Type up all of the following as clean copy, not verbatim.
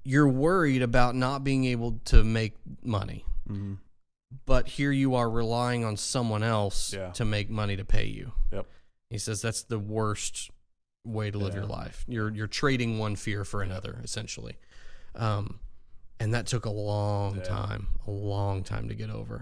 you're worried about not being able to make money. Mm-hmm. But here you are relying on someone else to make money to pay you. Yep. He says that's the worst way to live your life. You're trading one fear for another, essentially. And that took a long time to get over.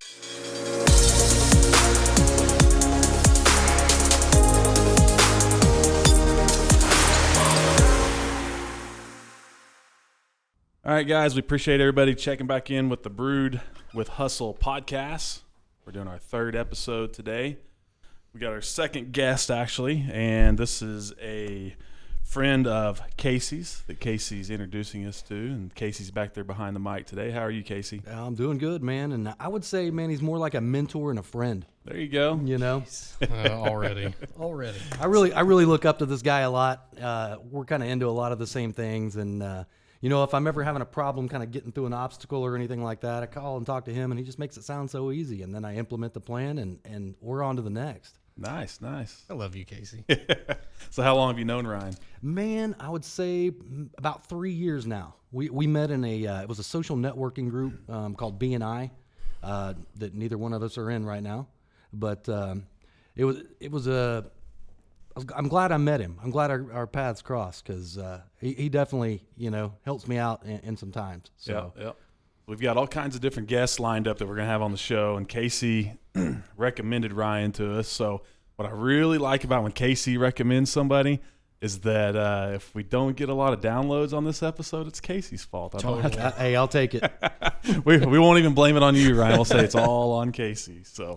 All right, guys, we appreciate everybody checking back in with the Brewed with Hustle podcast. We're doing our third episode today. We got our second guest, actually, and this is a friend of Casey's that Casey's introducing us to, and Casey's back there behind the mic today. How are you, Casey? I'm doing good, man, and I would say, man, he's more like a mentor and a friend. There you go. You know, already. I really look up to this guy a lot. We're kind of into a lot of the same things, and you know, if I'm ever having a problem kind of getting through an obstacle or anything like that, I call and talk to him, and he just makes it sound so easy, and then I implement the plan, and we're on to the next. Nice. I love you, Casey. So how long have you known Ryan? Man, I would say about 3 years now. We met in it was a social networking group called BNI that neither one of us are in right now, but I'm glad I met him. I'm glad our paths crossed because he definitely, helps me out in some times. So. Yep. We've got all kinds of different guests lined up that we're going to have on the show, and Casey recommended Ryan to us. So what I really like about when Casey recommends somebody is that if we don't get a lot of downloads on this episode, it's Casey's fault. Hey, I'll take it. we won't even blame it on you, Ryan. We'll say it's all on Casey. So.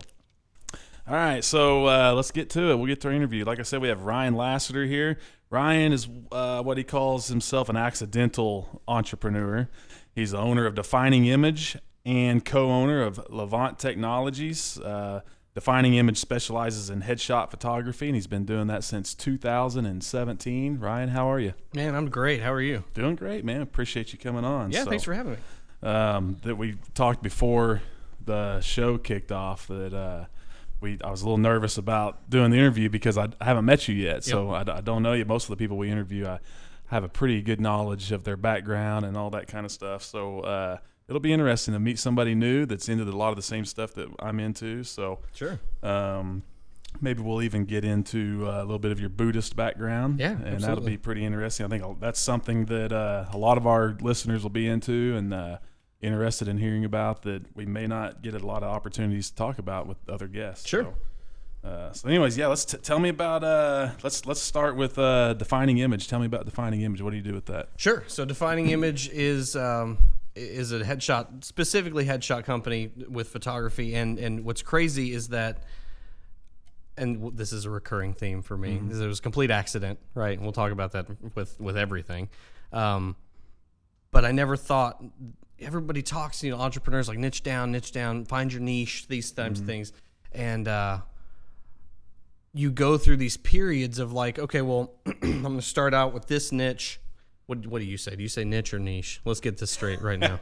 All right, so let's get to it. We'll get to our interview. Like I said, we have Ryan Lassiter here. Ryan is what he calls himself an accidental entrepreneur. He's the owner of Defining Image and co-owner of Levant Technologies. Defining Image specializes in headshot photography, and he's been doing that since 2017. Ryan, how are you? Man, I'm great. How are you? Doing great, man. Appreciate you coming on. Yeah, thanks for having me. That we talked before the show kicked off that I was a little nervous about doing the interview because I haven't met you yet, so I don't know you. Most of the people we interview, I have a pretty good knowledge of their background and all that kind of stuff. So it'll be interesting to meet somebody new that's into a lot of the same stuff that I'm into. So sure, maybe we'll even get into a little bit of your Buddhist background. Yeah, and absolutely. That'll be pretty interesting. I think that's something that a lot of our listeners will be into and interested in hearing about that we may not get a lot of opportunities to talk about with other guests. Sure. So anyways, let's tell me about let's start with Defining Image. Tell me about Defining Image. What do you do with that? Sure. So Defining Image is a headshot, specifically headshot company with photography, and what's crazy is that, and this is a recurring theme for me, is it was a complete accident, right? And we'll talk about that with everything. But I never thought. Everybody talks, entrepreneurs like niche down, find your niche, these types of things. And you go through these periods of like, okay, well, I'm going to start out with this niche. What do you say? Do you say niche or niche? Let's get this straight right now.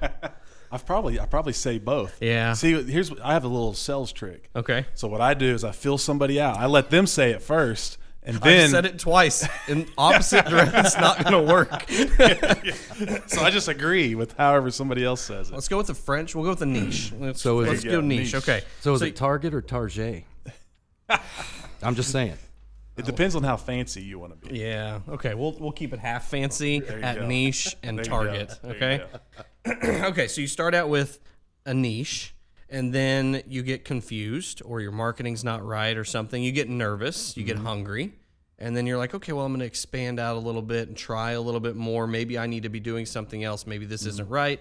I probably say both. Yeah. See, I have a little sales trick. Okay. So what I do is I fill somebody out. I let them say it first. And I then said it twice in opposite direction. It's not going to work. So I just agree with however somebody else says it. Let's go with the French. We'll go with the niche. Let's go niche. Niche. Okay. So is it Target or Target? I'm just saying. It depends on how fancy you want to be. Yeah. Okay. We'll keep it half fancy at go. niche and There you Target. go. Okay. Okay. So you start out with a niche. And then you get confused or your marketing's not right or something. You get nervous. You get hungry. And then you're like, okay, well, I'm going to expand out a little bit and try a little bit more. Maybe I need to be doing something else. Maybe this isn't right.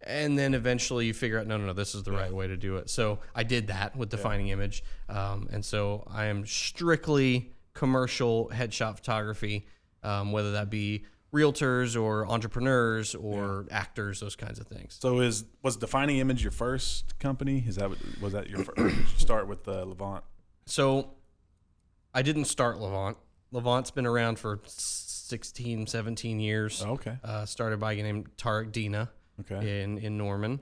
And then eventually you figure out, no, this is the right way to do it. So I did that with Defining Image. And so I am strictly commercial headshot photography, whether that be realtors or entrepreneurs or actors, those kinds of things. So was Defining Image your first company? Was that your first? Or did you start with Levant? So I didn't start Levant. Levant's been around for 16, 17 years. Oh, okay. Started by a guy named Tarek Dina in Norman.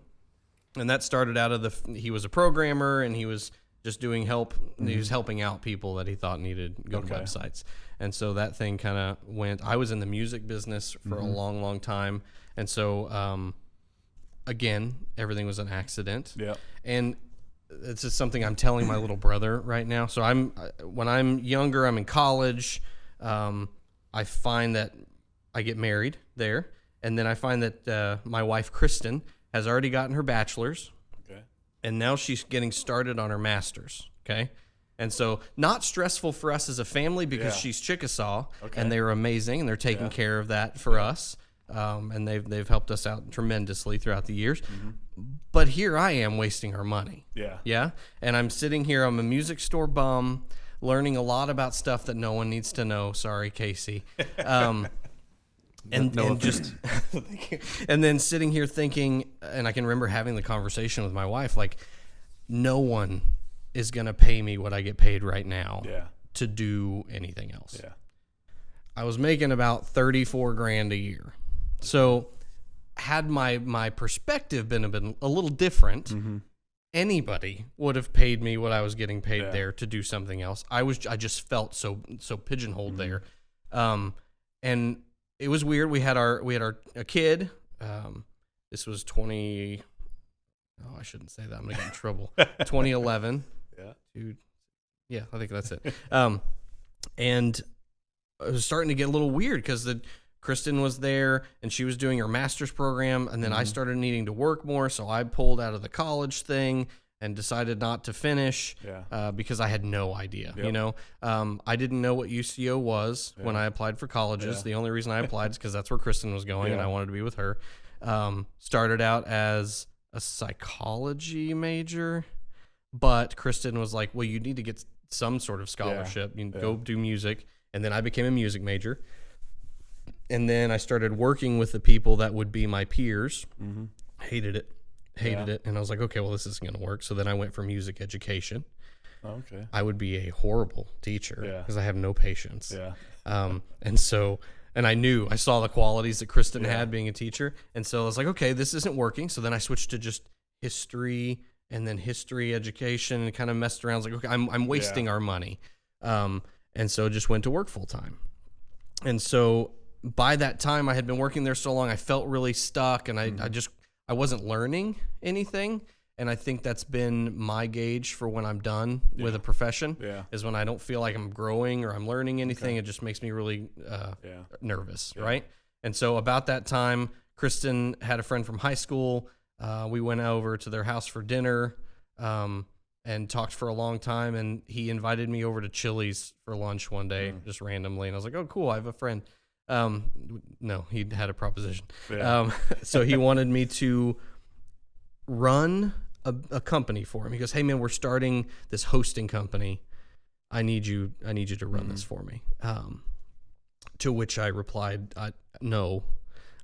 And that started out of he was a programmer and he was just doing help. He was helping out people that he thought needed to go to websites. And so that thing kind of went. I was in the music business for a long, long time. And so, again, everything was an accident. Yeah. And it's just something I'm telling my little brother right now. So when I'm younger, I'm in college. I find that I get married there. And then I find that my wife, Kristen, has already gotten her bachelor's. Okay. And now she's getting started on her master's. Okay. And so not stressful for us as a family because Yeah. she's Chickasaw Okay. and they were amazing and they're taking Yeah. care of that for us. And they've helped us out tremendously throughout the years. But here I am wasting our money. Yeah. Yeah. And I'm sitting here, I'm a music store bum, learning a lot about stuff that no one needs to know. Sorry, Casey. And just and then sitting here thinking, and I can remember having the conversation with my wife, like, no one is going to pay me what I get paid right now Yeah. to do anything else. Yeah. I was making about 34 grand a year. So had my perspective been a little different, anybody would have paid me what I was getting paid Yeah. there to do something else. I just felt so pigeonholed there. And it was weird. We had a kid. This was 20. Oh, I shouldn't say that. I'm gonna get in trouble. 2011. Yeah. Dude. Yeah, I think that's it. And it was starting to get a little weird because Kristen was there and she was doing her master's program, and then I started needing to work more, so I pulled out of the college thing and decided not to finish because I had no idea. Yep. You know, I didn't know what UCO was when I applied for colleges. Yeah. The only reason I applied is because that's where Kristen was going, and I wanted to be with her. Started out as a psychology major, but Kristen was like, "Well, you need to get some sort of scholarship. You go do music," and then I became a music major. And then I started working with the people that would be my peers. Hated it. And I was like, okay, well, this isn't going to work. So then I went for music education. Okay. I would be a horrible teacher Yeah. because I have no patience. Yeah. And I saw the qualities that Kristen had being a teacher. And so I was like, okay, this isn't working. So then I switched to just history and then history education and kind of messed around. I was like, okay, I'm wasting our money. And so just went to work full time. And so by that time I had been working there so long, I felt really stuck, and I wasn't learning anything. And I think that's been my gauge for when I'm done with a profession is when I don't feel like I'm growing or I'm learning anything. It just makes me really nervous, right? And so about that time, Kristen had a friend from high school. We went over to their house for dinner and talked for a long time. And he invited me over to Chili's for lunch one day, just randomly. And I was like, oh, cool, I have a friend. No, he had a proposition. So he wanted me to run a company for him. He goes, hey man, we're starting this hosting company. I need you to run this for me. To which I replied, no,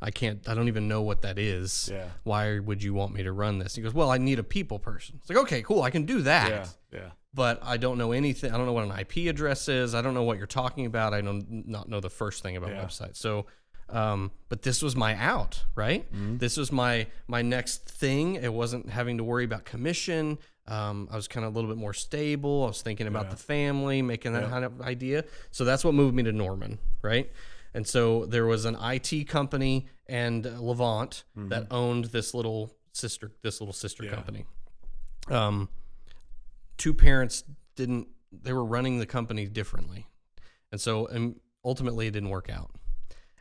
I can't. I don't even know what that is. Yeah. Why would you want me to run this? He goes, well, I need a people person. It's like, okay, cool, I can do that. Yeah. But I don't know anything. I don't know what an IP address is. I don't know what you're talking about. I don't not know the first thing about websites. So, but this was my out, right? This was my next thing. It wasn't having to worry about commission. I was kind of a little bit more stable. I was thinking about the family, making that kind of idea. So that's what moved me to Norman, right? And so there was an IT company and Levant that owned this little sister company. Two parents they were running the company differently. And so ultimately it didn't work out.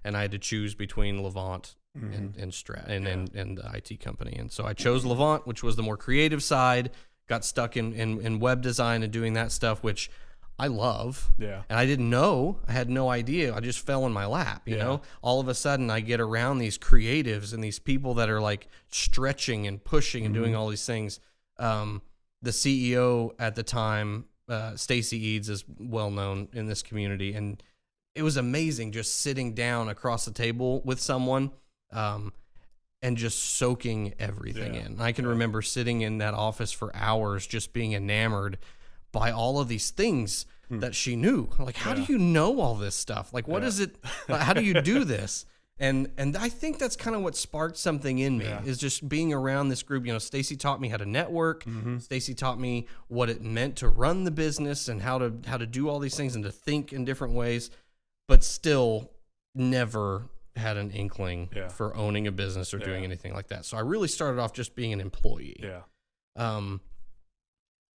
And I had to choose between Levant and the IT company. And so I chose Levant, which was the more creative side, got stuck in web design and doing that stuff, which I love. Yeah. And I didn't know. I had no idea. I just fell in my lap, you know? All of a sudden I get around these creatives and these people that are like stretching and pushing and doing all these things. The CEO at the time, Stacy Eads, is well known in this community, and it was amazing just sitting down across the table with someone and just soaking everything in. I can remember sitting in that office for hours just being enamored by all of these things that she knew. Like, how do you know all this stuff? Like, what is it? How do you do this? And I think that's kind of what sparked something in me is just being around this group. You know, Stacy taught me how to network. Stacy taught me what it meant to run the business and how to do all these things and to think in different ways, but still never had an inkling Yeah. for owning a business or doing Yeah. anything like that. So I really started off just being an employee. Yeah. Um,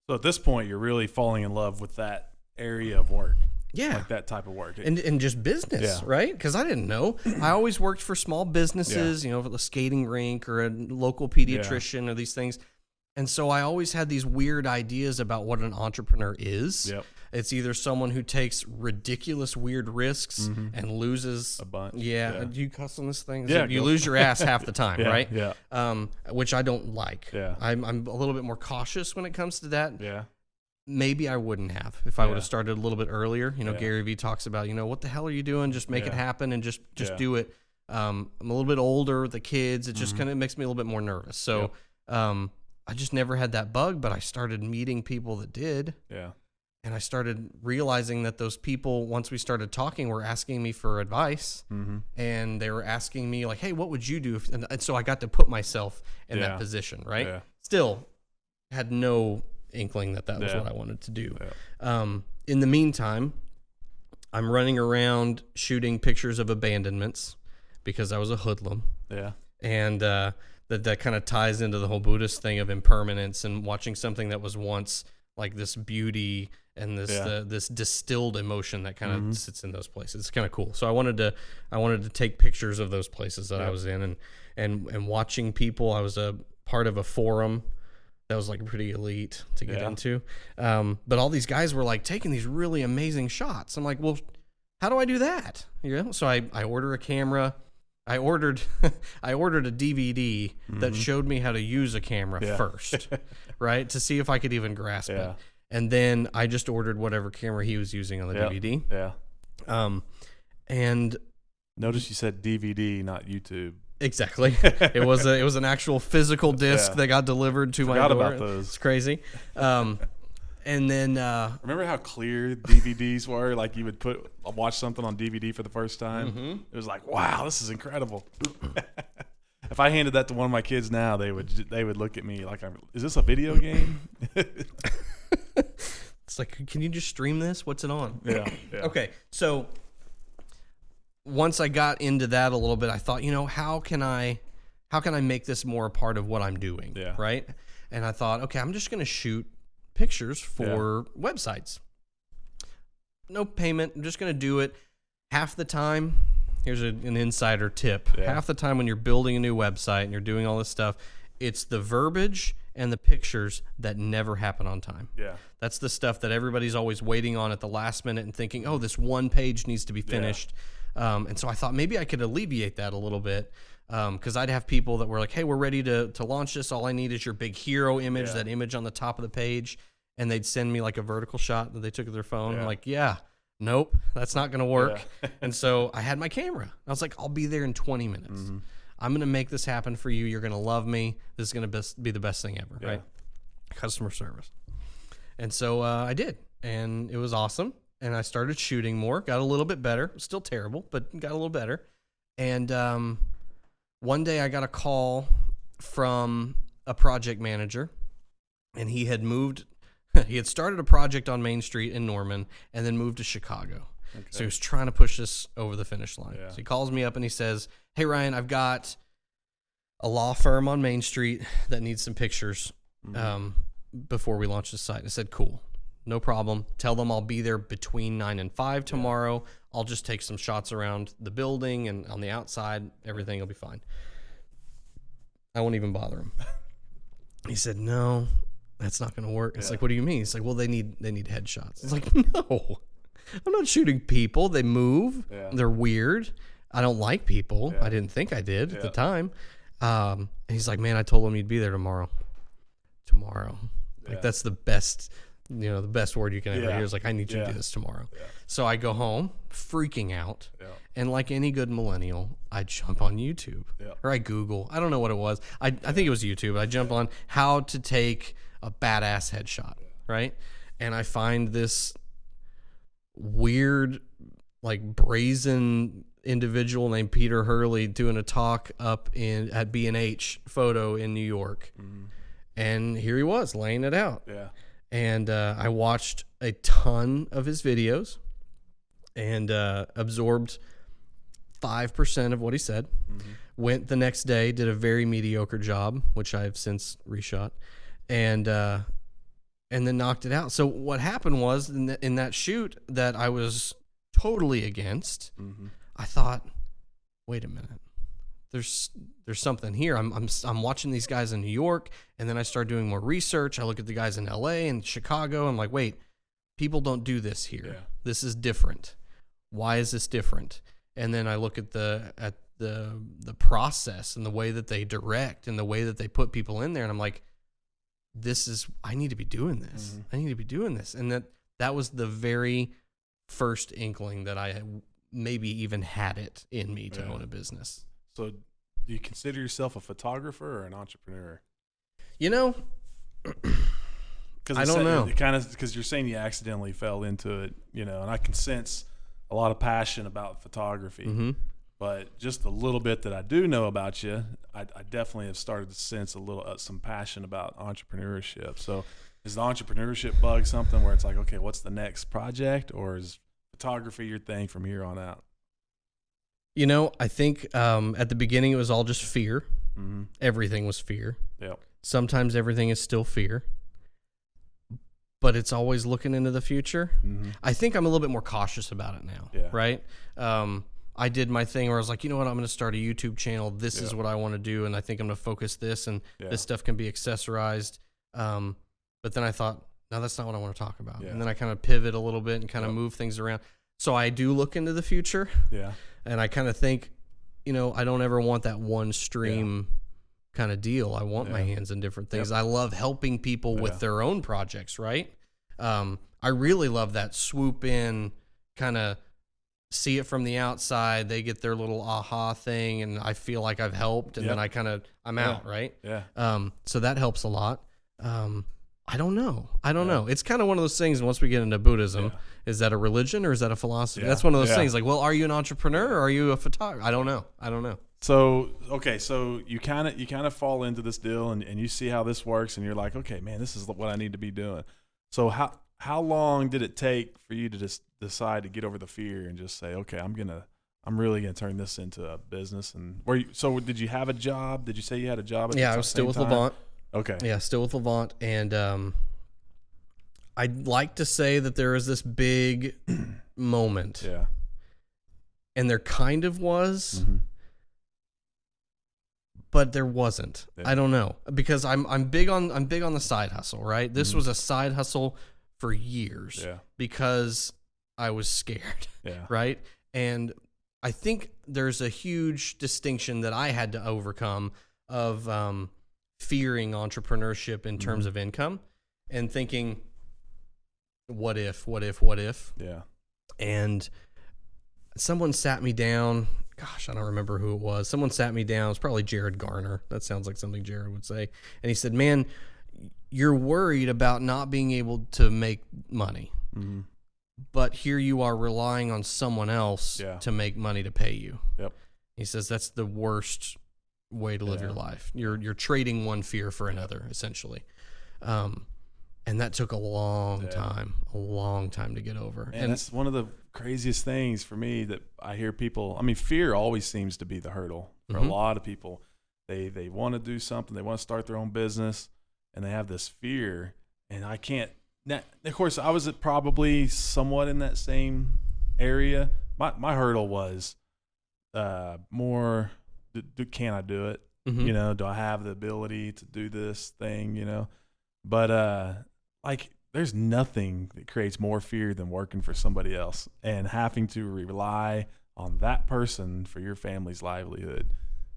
So at this point, you're really falling in love with that area of work, yeah. like that type of work. And just business, Yeah. right? Because I didn't know. I always worked for small businesses, you know, a skating rink or a local pediatrician or these things. And so I always had these weird ideas about what an entrepreneur is. Yep. It's either someone who takes ridiculous weird risks and loses A bunch. Yeah. Yeah. Do you cuss on this thing? Yeah, You go. lose your ass half the time, Yeah, right? yeah. Which I don't like. Yeah. I'm a little bit more cautious when it comes to that. Yeah. Maybe I wouldn't have if I would Yeah. have started a little bit earlier. You know, Yeah. Gary Vee talks about, you know, what the hell are you doing? Just make it Yeah. happen and just Yeah. do it. I'm a little bit older with the kids. It just kind of makes me a little bit more nervous. So I just never had that bug, but I started meeting people that did. Yeah. And I started realizing that those people, once we started talking, were asking me for advice. And they were asking me like, hey, what would you do? And so I got to put myself in Yeah. that position, right? Yeah. Still had no inkling that was Yeah. what I wanted to do. Yeah. In the meantime, I'm running around shooting pictures of abandonments because I was a hoodlum. Yeah. And that kind of ties into the whole Buddhist thing of impermanence and watching something that was once like this beauty and this Yeah. this distilled emotion that kind of sits in those places. It's kind of cool. So I wanted to take pictures of those places that I was in and watching people. I was a part of a forum that was like pretty elite to get Yeah. into. But all these guys were like taking these really amazing shots. I'm like, well, how do I do that? You know? So I order a camera. I ordered a DVD that showed me how to use a camera Yeah. first, right? To see if I could even grasp Yeah. it. And then I just ordered whatever camera he was using on the Yep. DVD. Yeah. And Notice you said DVD, not YouTube. exactly, it was an actual physical disc Yeah. that got delivered to my Forgot door. about those. It's crazy. And then Remember how clear DVDs were? Like you would watch something on DVD for the first time. It was like, wow, this is incredible. If I handed that to one of my kids now, they would look at me like, is this a video game? it's like, can you just stream this? What's it on? Yeah. Okay, so once I got into that a little bit, I thought, you know, how can I make this more a part of what I'm doing? Yeah. Right. And I thought, okay, I'm just going to shoot pictures for websites. No payment. I'm just going to do it. Half the time, here's an insider tip. Yeah. Half the time when you're building a new website and you're doing all this stuff, it's the verbiage and the pictures that never happen on time. Yeah. That's the stuff that everybody's always waiting on at the last minute and thinking, oh, this one page needs to be finished. And so I thought maybe I could alleviate that a little bit, because I'd have people that were like, hey, we're ready to launch this. All I need is your big hero image, Yeah. that image on the top of the page. And they'd send me like a vertical shot that they took of their phone. I'm Yeah. like, yeah, nope, that's not going to work. Yeah. And so I had my camera. I was like, I'll be there in 20 minutes. I'm going to make this happen for you. You're going to love me. This is going to be the best thing ever, right? Customer service. And so I did, and it was awesome. And I started shooting more, got a little bit better. Still terrible, but got a little better. And one day I got a call from a project manager, and he had moved. He had started a project on Main Street in Norman and then moved to Chicago. Okay. So he was trying to push this over the finish line. Yeah. So he calls me up and he says, hey, Ryan, I've got a law firm on Main Street that needs some pictures before we launch the site. I said, cool, no problem. Tell them I'll be there between 9 and 5 tomorrow. I'll just take some shots around the building and on the outside. Everything will be fine. I won't even bother him. He said, no, that's not going to work. It's like, what do you mean? He's like, well, they need headshots. It's like, no, I'm not shooting people. They move. Yeah. They're weird. I don't like people. I didn't think I did at the time. And he's like, man, I told him you'd be there tomorrow. Like, that's the best, the best word you can ever hear is like, I need you to do this tomorrow. So I go home freaking out. And like any good millennial, I jump on YouTube or I Google. I don't know what it was. I think it was YouTube. I jump on how to take a badass headshot, right? And I find this weird, like brazen individual named Peter Hurley doing a talk up at B&H Photo in New York. And here he was laying it out. Yeah. And I watched a ton of his videos and absorbed 5% of what he said. Went the next day, did a very mediocre job, which I've since reshot, and then knocked it out. So what happened was in that shoot that I was totally against, I thought, wait a minute, there's something here. I'm watching these guys in New York, and then I start doing more research. I look at the guys in LA and Chicago. I'm like, wait, people don't do this here. Yeah. This is different. Why is this different? And then I look at the process and the way that they direct and the way that they put people in there, and I'm like, I need to be doing this. I need to be doing this. And that was the very first inkling that I maybe even had it in me to own a business. So do you consider yourself a photographer or an entrepreneur? You know, I don't know. Because you're saying you accidentally fell into it, and I can sense a lot of passion about photography. But just a little bit that I do know about you, I definitely have started to sense some passion about entrepreneurship. So is the entrepreneurship bug something where it's like, okay, what's the next project, or is photography your thing from here on out? I think at the beginning it was all just fear. Everything was fear. Yep. Sometimes everything is still fear, but it's always looking into the future. I think I'm a little bit more cautious about it now. Yeah. Right. I did my thing where I was like, you know what, I'm going to start a YouTube channel. This is what I want to do, and I think I'm going to focus this, and this stuff can be accessorized. But then I thought, no, that's not what I want to talk about. And then I kind of pivot a little bit and kind of move things around. So I do look into the future. Yeah. And I kind of think, I don't ever want that one stream kind of deal. I want my hands in different things. I love helping people with their own projects, right? I really love that swoop in, kind of see it from the outside. They get their little aha thing, and I feel like I've helped, and then I'm out, right? Yeah. So that helps a lot. I don't know. It's kind of one of those things. Once we get into Buddhism, is that a religion or is that a philosophy? That's one of those things. Like, well, are you an entrepreneur or are you a photographer? I don't know. So okay, so you kind of fall into this deal, and you see how this works, and you're like, okay, man, this is what I need to be doing. So how long did it take for you to just decide to get over the fear and just say, okay, I'm really gonna turn this into a business? And so did you have a job? Did you say you had a job? I was still with Levant. Okay. Yeah, still with Levant, and I'd like to say that there was this big moment. Yeah. And there kind of was, but there wasn't. Yeah. I don't know, because I'm big on the side hustle, right? This was a side hustle for years because I was scared. Yeah. Right? And I think there's a huge distinction that I had to overcome of fearing entrepreneurship in terms of income and thinking, what if? Yeah. And someone sat me down. Gosh, I don't remember who it was. Someone sat me down. It's probably Jared Garner. That sounds like something Jared would say. And he said, man, you're worried about not being able to make money. But here you are relying on someone else to make money to pay you. Yep. He says that's the worst way to live your life. You're trading one fear for another, essentially. And that took a long time to get over. And that's one of the craziest things for me that I hear people. I mean, fear always seems to be the hurdle for a lot of people. They want to do something. They want to start their own business, and they have this fear. And I can't. Now, of course, I was probably somewhat in that same area. My hurdle was more. Can I do it? Do I have the ability to do this thing? But there's nothing that creates more fear than working for somebody else and having to rely on that person for your family's livelihood.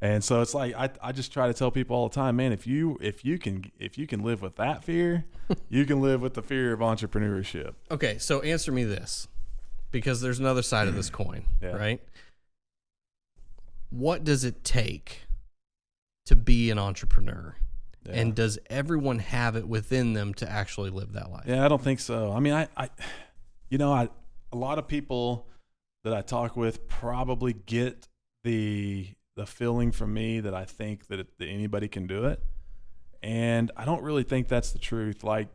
And so it's like I just try to tell people all the time, man, if you can live with that fear, you can live with the fear of entrepreneurship. Okay, so answer me this, because there's another side of this coin, right? What does it take to be an entrepreneur? Yeah. And does everyone have it within them to actually live that life? Yeah, I don't think so. I mean, a lot of people that I talk with probably get the feeling from me that I think that anybody can do it. And I don't really think that's the truth. Like,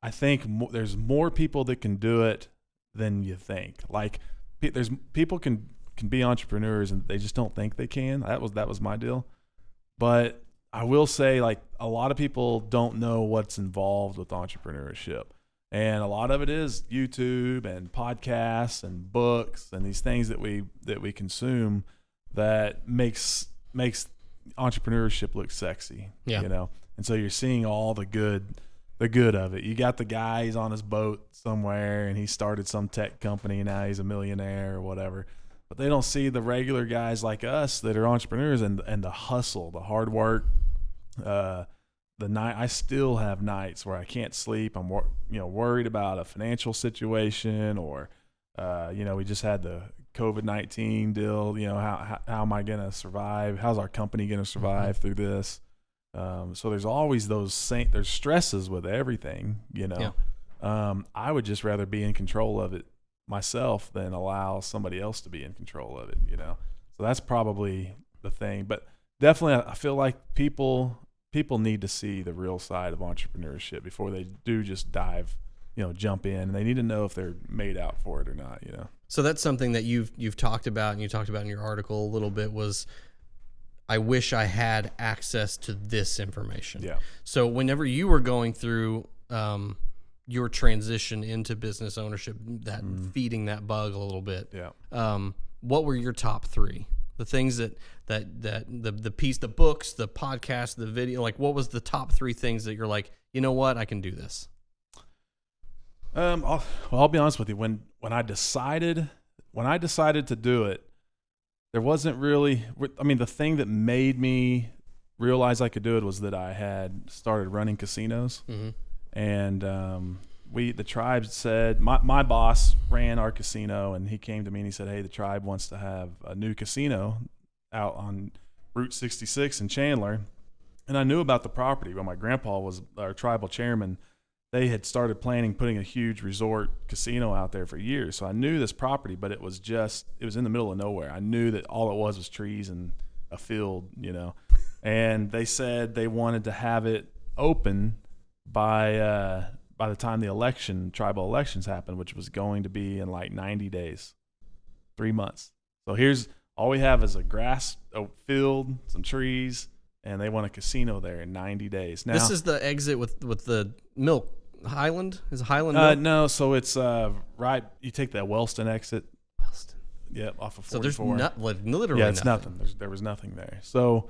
I think there's more people that can do it than you think. Like, there's people can can be entrepreneurs and they just don't think they can. That was my deal. But I will say, like, a lot of people don't know what's involved with entrepreneurship. And a lot of it is YouTube and podcasts and books and these things that we consume that makes entrepreneurship look sexy. Yeah. You know? And so you're seeing all the good of it. You got the guy, he's on his boat somewhere and he started some tech company and now he's a millionaire or whatever. But they don't see the regular guys like us that are entrepreneurs and the hustle, the hard work. I still have nights where I can't sleep. I'm worried about a financial situation, or we just had the COVID-19 deal. How am I going to survive? How's our company going to survive through this? So there's always there's stresses with everything. Yeah. I would just rather be in control of it myself than allow somebody else to be in control of it. So that's probably the thing. But definitely, I feel like people need to see the real side of entrepreneurship before they do just jump in, and they need to know if they're made out for it or not. So that's something that you've talked about, and you talked about in your article a little bit, was I wish I had access to this information. Yeah. So whenever you were going through your transition into business ownership, that feeding that bug a little bit, what were your top three? The things that the piece, the books, the podcast, the video, like, what was the top three things that you're like, you know what, I can do this? I'll be honest with you. When I decided to do it, there wasn't really. The thing that made me realize I could do it was that I had started running casinos, and the tribe said my boss ran our casino, and he came to me and he said, "Hey, the tribe wants to have a new casino out on Route 66 in Chandler." And I knew about the property. When my grandpa was our tribal chairman, they had started putting a huge resort casino out there for years. So I knew this property, but it was in the middle of nowhere. I knew that all it was trees and a field, And they said they wanted to have it open by the time the tribal elections happened, which was going to be in like 90 days, 3 months. So all we have is a field, some trees, and they want a casino there in 90 days. Now, this is the exit with the milk. Highland? Is it Highland milk? No, so it's right. You take that Wellston exit. Wellston. Yep, off of 44. So there's literally it's nothing. There was nothing there. So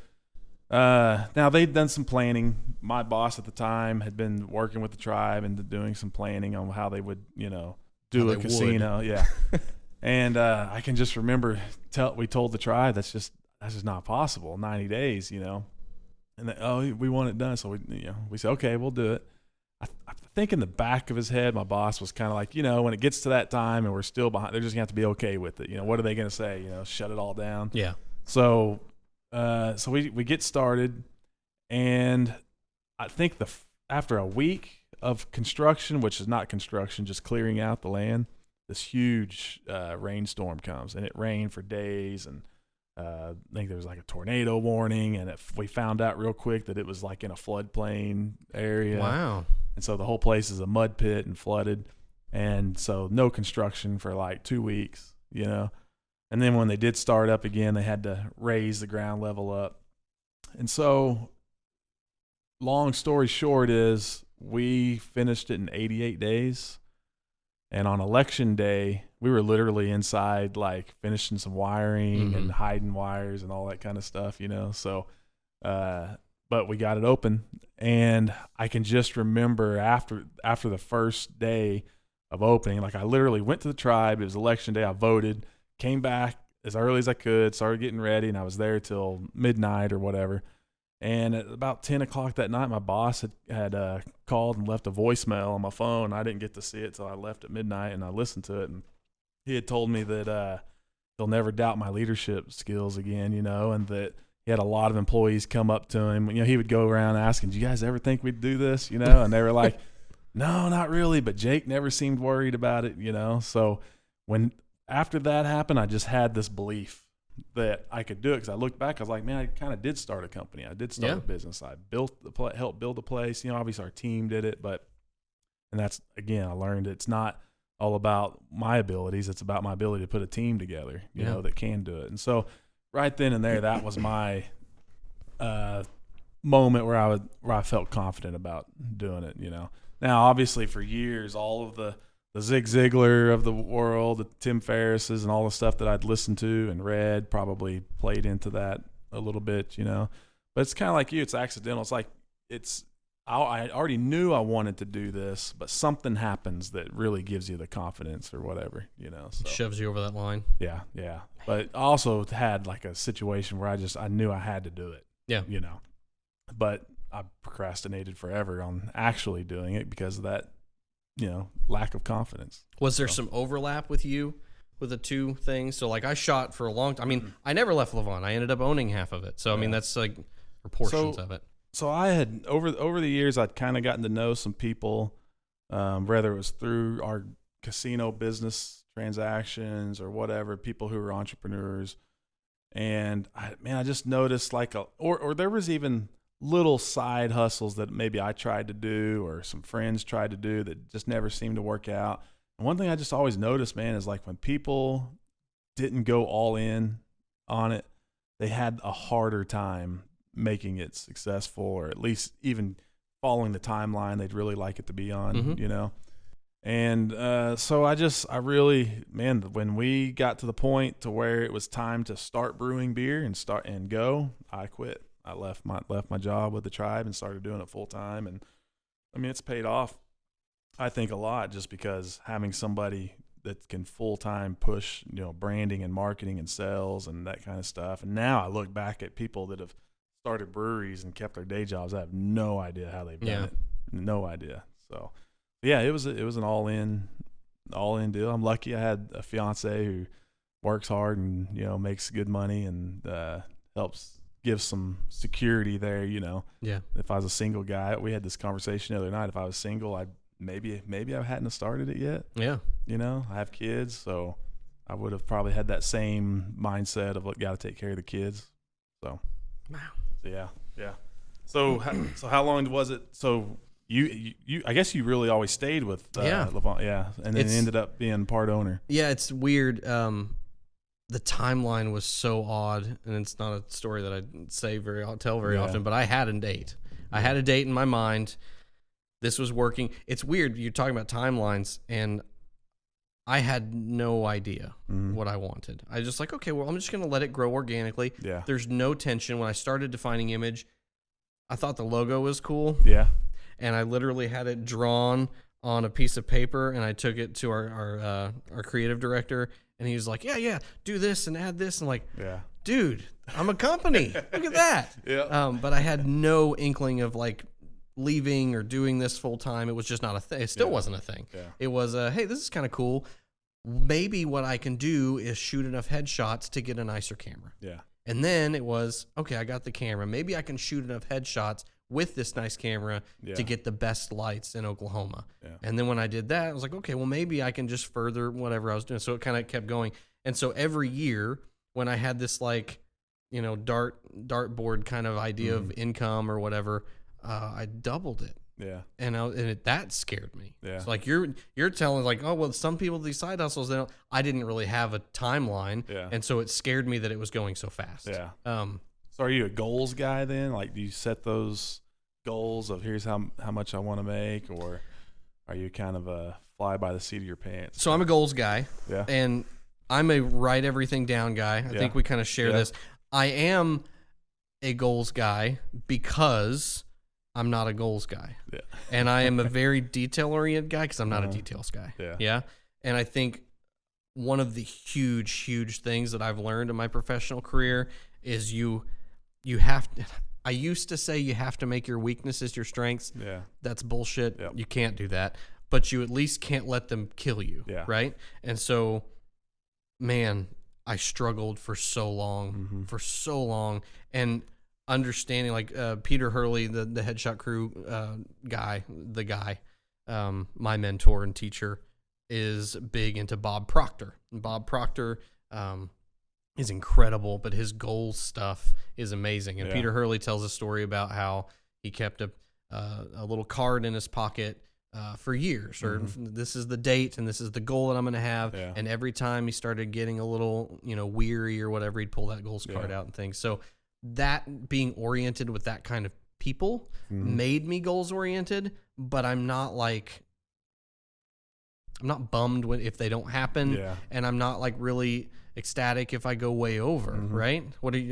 now they'd done some planning. My boss at the time had been working with the tribe and doing some planning on how they would, do a casino. Yeah. And I can just remember we told the tribe that's just not possible. 90 days, and we want it done. So we said, okay, we'll do it. I think in the back of his head, my boss was kind of like, when it gets to that time and we're still behind, they're just gonna have to be okay with it. What are they gonna say? Shut it all down. Yeah. So we get started, and I think after a week of construction, which is not construction, just clearing out the land, this huge rainstorm comes, and it rained for days, and I think there was like a tornado warning, and we found out real quick that it was like in a floodplain area. Wow. And so the whole place is a mud pit and flooded, and so no construction for like 2 weeks, And then when they did start up again, they had to raise the ground level up. And so long story short is we finished it in 88 days. And on election day, we were literally inside, like finishing some wiring and hiding wires and all that kind of stuff, So, but we got it open, and I can just remember after the first day of opening, like I literally went to the tribe. It was election day. I voted, came back as early as I could, started getting ready, and I was there till midnight or whatever. And at about 10 o'clock that night, my boss had called and left a voicemail on my phone. I didn't get to see it till I left at midnight, and I listened to it. And he had told me that he'll never doubt my leadership skills again, and that he had a lot of employees come up to him. He would go around asking, "Do you guys ever think we'd do this?" And they were like, "No, not really." But Jake never seemed worried about it, So after that happened, I just had this belief that I could do it, because I looked back, I was like, man, I kind of did start a company. I did start a business. I helped build a place. Obviously our team did it, and that's, again, I learned it's not all about my abilities. It's about my ability to put a team together, you know, that can do it. And so right then and there, that was my moment where I felt confident about doing it, you know. Now, obviously, for years, all of the Zig Ziglar of the world, the Tim Ferrisses, and all the stuff that I'd listened to and read probably played into that a little bit, you know. But it's kind of like you. It's accidental. It's like I already knew I wanted to do this, but something happens that really gives you the confidence or whatever, you know. So. Shoves you over that line. Yeah. But I also had like a situation where I knew I had to do it. Yeah. You know. But I procrastinated forever on actually doing it because of that, you know, lack of confidence. Was there some overlap with you with the two things? So like I shot for a long time. I mean, I never left Levant. I ended up owning half of it. So I mean, that's like portions of it. So I had over the years, I'd kind of gotten to know some people, whether it was through our casino business transactions or whatever, people who were entrepreneurs. And I just noticed like or there was even little side hustles that maybe I tried to do or some friends tried to do that just never seemed to work out. And one thing I just always noticed, man, is like when people didn't go all in on it, they had a harder time making it successful, or at least even following the timeline they'd really like it to be on, you know? And so I really, man, when we got to the point to where it was time to start brewing beer and go, I quit. I left my job with the tribe and started doing it full time. And I mean, it's paid off, I think, a lot, just because having somebody that can full time push, you know, branding and marketing and sales and that kind of stuff. And now I look back at people that have started breweries and kept their day jobs. I have no idea how they've done it. No idea. So yeah, it was an all in deal. I'm lucky I had a fiance who works hard and, you know, makes good money and helps give some security there, you know. Yeah. If I was a single guy, we had this conversation the other night. If I was single, maybe I hadn't started it yet. Yeah. You know, I have kids, so I would have probably had that same mindset of, look, got to take care of the kids. So, wow. Yeah. So how long was it? So you I guess you really always stayed with Levant, and then ended up being part owner. Yeah, it's weird. The timeline was so odd, and it's not a story that I tell very often, but I had a date. I had a date in my mind. This was working. It's weird. You're talking about timelines, and I had no idea what I wanted. I was just like, okay, well, I'm just going to let it grow organically. Yeah. There's no tension. When I started defining image, I thought the logo was cool. Yeah. And I literally had it drawn on a piece of paper, and I took it to our creative director, and he was like, yeah, do this and add this. And like, dude, I'm a company. Look at that. Yeah. But I had no inkling of like leaving or doing this full time. It was just not a thing. It still wasn't a thing. Yeah. It was, hey, this is kind of cool. Maybe what I can do is shoot enough headshots to get a nicer camera. Yeah. And then it was, okay, I got the camera. Maybe I can shoot enough headshots with this nice camera to get the best lights in Oklahoma. Yeah. And then when I did that, I was like, okay, well, maybe I can just further whatever I was doing. So it kind of kept going. And so every year when I had this like, you know, dartboard kind of idea of income or whatever, I doubled it. Yeah. And that scared me. Yeah. It's like you're telling like, oh, well, some people, these side hustles, I didn't really have a timeline. Yeah. And so it scared me that it was going so fast. Yeah. So are you a goals guy then? Like, do you set those goals of here's how much I want to make, or are you kind of a fly by the seat of your pants? So I'm a goals guy. Yeah. And I'm a write everything down guy. I think we kind of share this. I am a goals guy because I'm not a goals guy. Yeah. And I am a very detail-oriented guy because I'm not a details guy. Yeah. Yeah. And I think one of the huge things that I've learned in my professional career is you have to, I used to say you have to make your weaknesses your strengths. Yeah. That's bullshit. Yep. You can't do that. But you at least can't let them kill you. Yeah. Right? And so, man, I struggled for so long. And understanding, like Peter Hurley, the Headshot Crew guy, my mentor and teacher, is big into Bob Proctor. And Bob Proctor is incredible, but his goals stuff is amazing. And Peter Hurley tells a story about how he kept a little card in his pocket for years, or this is the date and this is the goal that I'm going to have. Yeah. And every time he started getting a little, weary or whatever, he'd pull that goals card out and things. So that being oriented with that kind of people made me goals oriented, but I'm not bummed if they don't happen, and I'm not like really ecstatic if I go way over, right?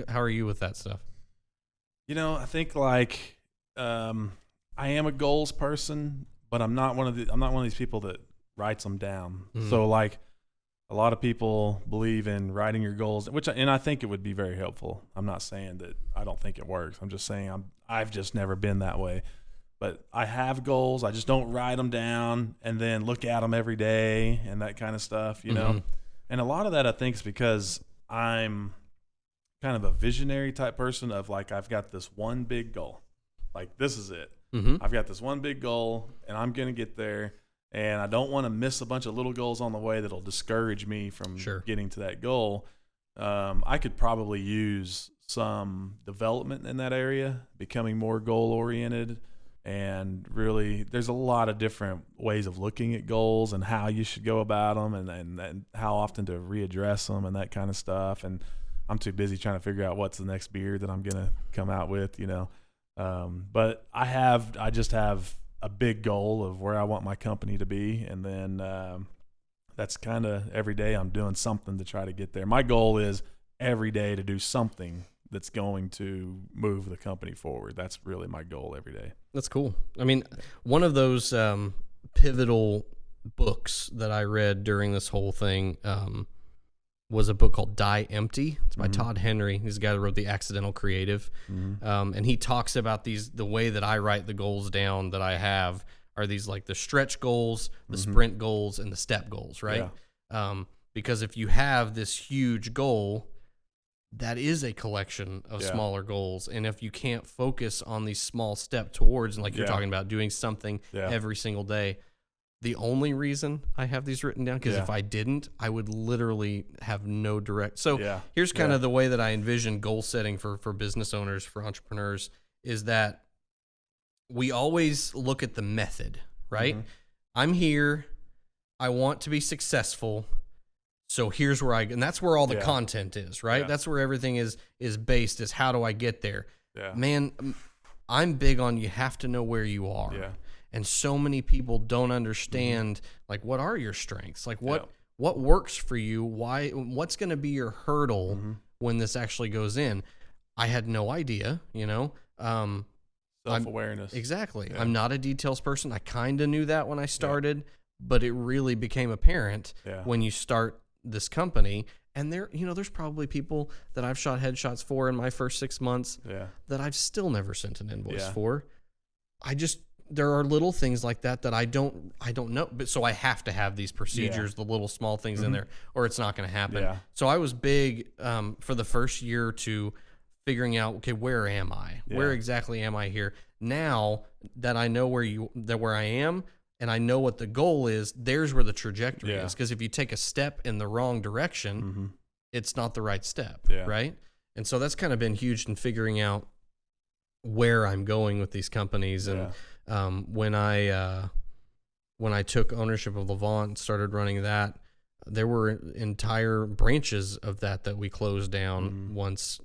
How are you with that stuff? I think like I am a goals person, but I'm not one of these people that writes them down. So like a lot of people believe in writing your goals, and I think it would be very helpful. I'm not saying that I don't think it works. I'm just saying I've just never been that way. But I have goals. I just don't write them down and then look at them every day and that kind of stuff, know. And a lot of that I think is because I'm kind of a visionary type person of like I've got this one big goal. Like this is it. I've got this one big goal and I'm going to get there, and I don't want to miss a bunch of little goals on the way that'll discourage me from getting to that goal. I could probably use some development in that area, becoming more goal oriented. And really, there's a lot of different ways of looking at goals and how you should go about them, and how often to readdress them and that kind of stuff. And I'm too busy trying to figure out what's the next beer that I'm going to come out with, But I just have a big goal of where I want my company to be. And then that's kind of every day I'm doing something to try to get there. My goal is every day to do something that's going to move the company forward. That's really my goal every day. That's cool. I mean, one of those pivotal books that I read during this whole thing was a book called Die Empty. It's by Todd Henry. He's the guy that wrote The Accidental Creative. And he talks about the way that I write the goals down that I have are these like the stretch goals, the sprint goals, and the step goals, right? Yeah. Because if you have this huge goal, that is a collection of smaller goals. And if you can't focus on these small step towards, and like you're talking about doing something every single day, the only reason I have these written down, because if I didn't, I would literally have no direct. So here's kind of the way that I envision goal setting for business owners, for entrepreneurs, is that we always look at the method, right? I'm here. I want to be successful. So here's where and that's where all the content is, right? That's where everything is based, is how do I get there? Yeah. Man, I'm big on you have to know where you are. Yeah. And so many people don't understand, like, what are your strengths? Like, what works for you? What's going to be your hurdle when this actually goes in? I had no idea, Self-awareness. Exactly. Yeah. I'm not a details person. I kind of knew that when I started, but it really became apparent when you start this company. And there's probably people that I've shot headshots for in my first 6 months that I've still never sent an invoice for. There are little things like that I don't know, but so I have to have these procedures, the little small things in there, or it's not going to happen. Yeah. So I was big for the first year or two, figuring out, okay, where am I? Yeah. Where exactly am I here? Now that I know where I am, and I know what the goal is, there's where the trajectory is. Because if you take a step in the wrong direction, it's not the right step, right? And so that's kind of been huge in figuring out where I'm going with these companies. And when I took ownership of Levant and started running that, there were entire branches of that we closed down once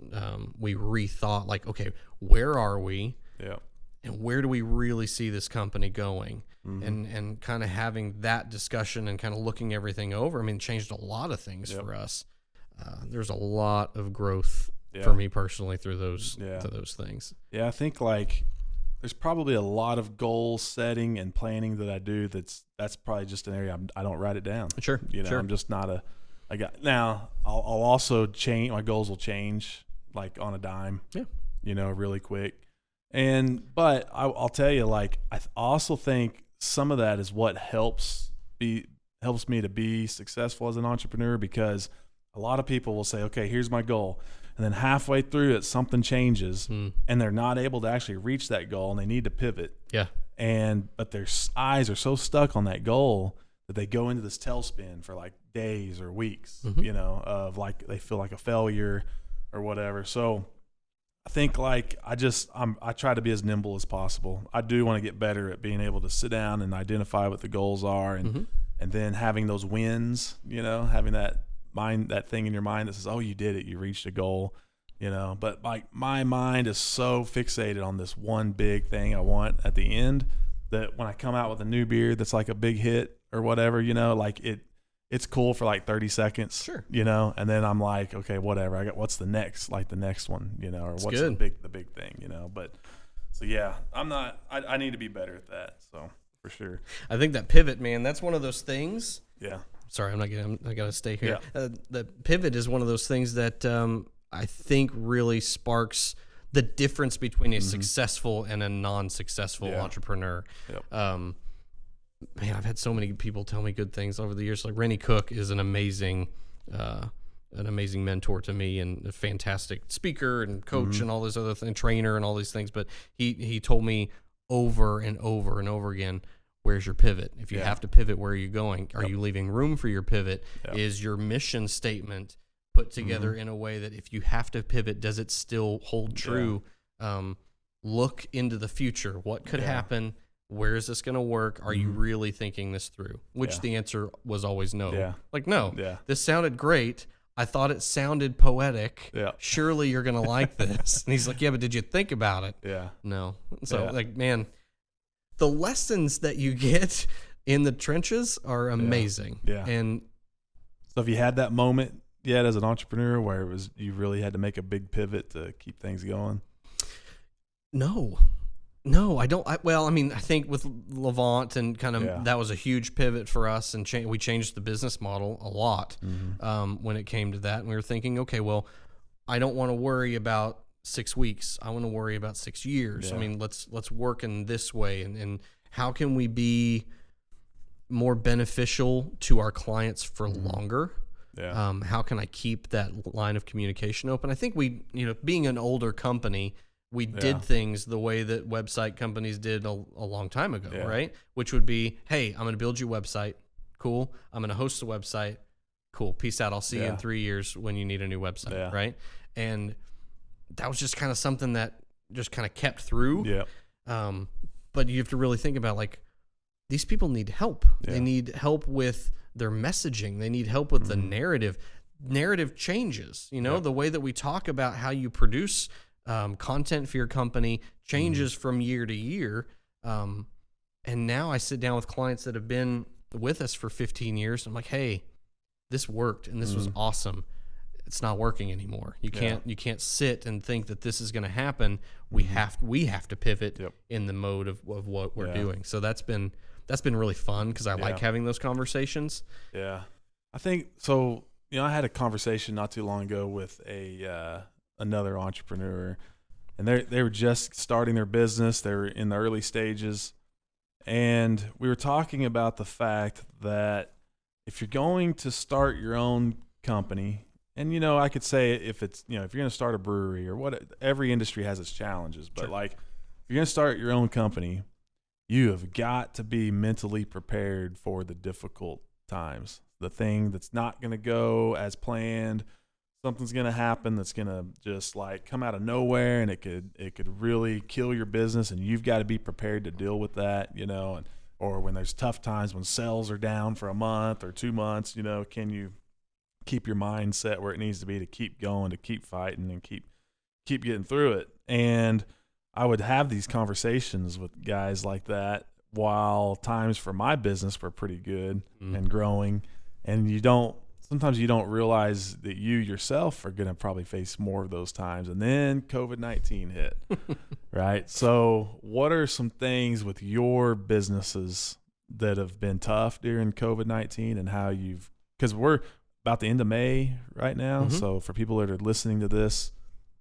we rethought, like, okay, where are we? Yeah. And where do we really see this company going? And kind of having that discussion and kind of looking everything over, I mean, changed a lot of things for us. There's a lot of growth for me personally through those things. Yeah, I think like there's probably a lot of goal setting and planning that I do that's probably just an area I don't write it down. Sure. I'm just not I got now. I'll also change. My goals will change like on a dime. Yeah. Really quick. But I'll tell you, like, I also think some of that is what helps me to be successful as an entrepreneur, because a lot of people will say, okay, here's my goal. And then halfway through it, something changes and they're not able to actually reach that goal and they need to pivot. Yeah. But their eyes are so stuck on that goal that they go into this tailspin for like days or weeks, of like, they feel like a failure or whatever. So I think like I try to be as nimble as possible. I do want to get better at being able to sit down and identify what the goals are, and then having those wins. Having that thing in your mind that says, "Oh, you did it. You reached a goal." But like my mind is so fixated on this one big thing I want at the end that when I come out with a new beer that's like a big hit or whatever, like it's cool for like 30 seconds, Sure. and then I'm like, okay, whatever. What's the next one, or what's good. the big thing, but so yeah, I need to be better at that. So for sure. I think that pivot, man, that's one of those things. Yeah. Sorry, I got to stay here. Yeah. The pivot is one of those things that I think really sparks the difference between a successful and a non-successful entrepreneur. Yep. Man, I've had so many people tell me good things over the years. Like Rennie Cook is an amazing mentor to me and a fantastic speaker and coach and all those other things, trainer and all these things. But he told me over and over and over again, where's your pivot? If you have to pivot, where are you going? Are you leaving room for your pivot? Yep. Is your mission statement put together in a way that if you have to pivot, does it still hold true? Look into the future. What could happen? Where is this going to work? Are you really thinking this through? Which the answer was always no. Yeah. Like, no, Yeah. this sounded great. I thought it sounded poetic. Yeah. Surely you're going to like this. And he's like, yeah, but did you think about it? Yeah. No. So, Yeah. like, man, the lessons that you get in the trenches are amazing. Yeah. And So have you had that moment yet as an entrepreneur where you really had to make a big pivot to keep things going? No, I don't. I think with Levant and kind of that was a huge pivot for us, and we changed the business model a lot when it came to that. And we were thinking, okay, well, I don't want to worry about 6 weeks. I want to worry about 6 years. Yeah. I mean, let's work in this way, and how can we be more beneficial to our clients for longer? Yeah. How can I keep that line of communication open? I think being an older company, we did things the way that website companies did a long time ago, right? Which would be, hey, I'm going to build you a website. Cool. I'm going to host a website. Cool. Peace out. I'll see you in 3 years when you need a new website, right? And that was just kind of something that just kind of kept through. Yeah. But you have to really think about, like, these people need help. Yeah. They need help with their messaging. They need help with the narrative. Narrative changes. The way that we talk about how you produce content for your company changes from year to year. And now I sit down with clients that have been with us for 15 years. I'm like, hey, this worked and this was awesome. It's not working anymore. You can't sit and think that this is going to happen. We have to pivot in the mode of what we're doing. So that's been really fun because I like having those conversations. Yeah. I think so. I had a conversation not too long ago with another entrepreneur, and they were just starting their business. They were in the early stages, and we were talking about the fact that if you're going to start your own company, and I could say if it's if you're going to start a brewery or what, every industry has its challenges, but like if you're going to start your own company, you have got to be mentally prepared for the difficult times, the thing that's not going to go as planned. Something's going to happen that's going to just like come out of nowhere, and it could really kill your business, and you've got to be prepared to deal with that, or when there's tough times, when sales are down for a month or 2 months, can you keep your mindset where it needs to be to keep going, to keep fighting and keep getting through it. And I would have these conversations with guys like that while times for my business were pretty good and growing, and sometimes you don't realize that you yourself are going to probably face more of those times. And then COVID-19 hit, right? So what are some things with your businesses that have been tough during COVID-19 and how because we're about the end of May right now. So for people that are listening to this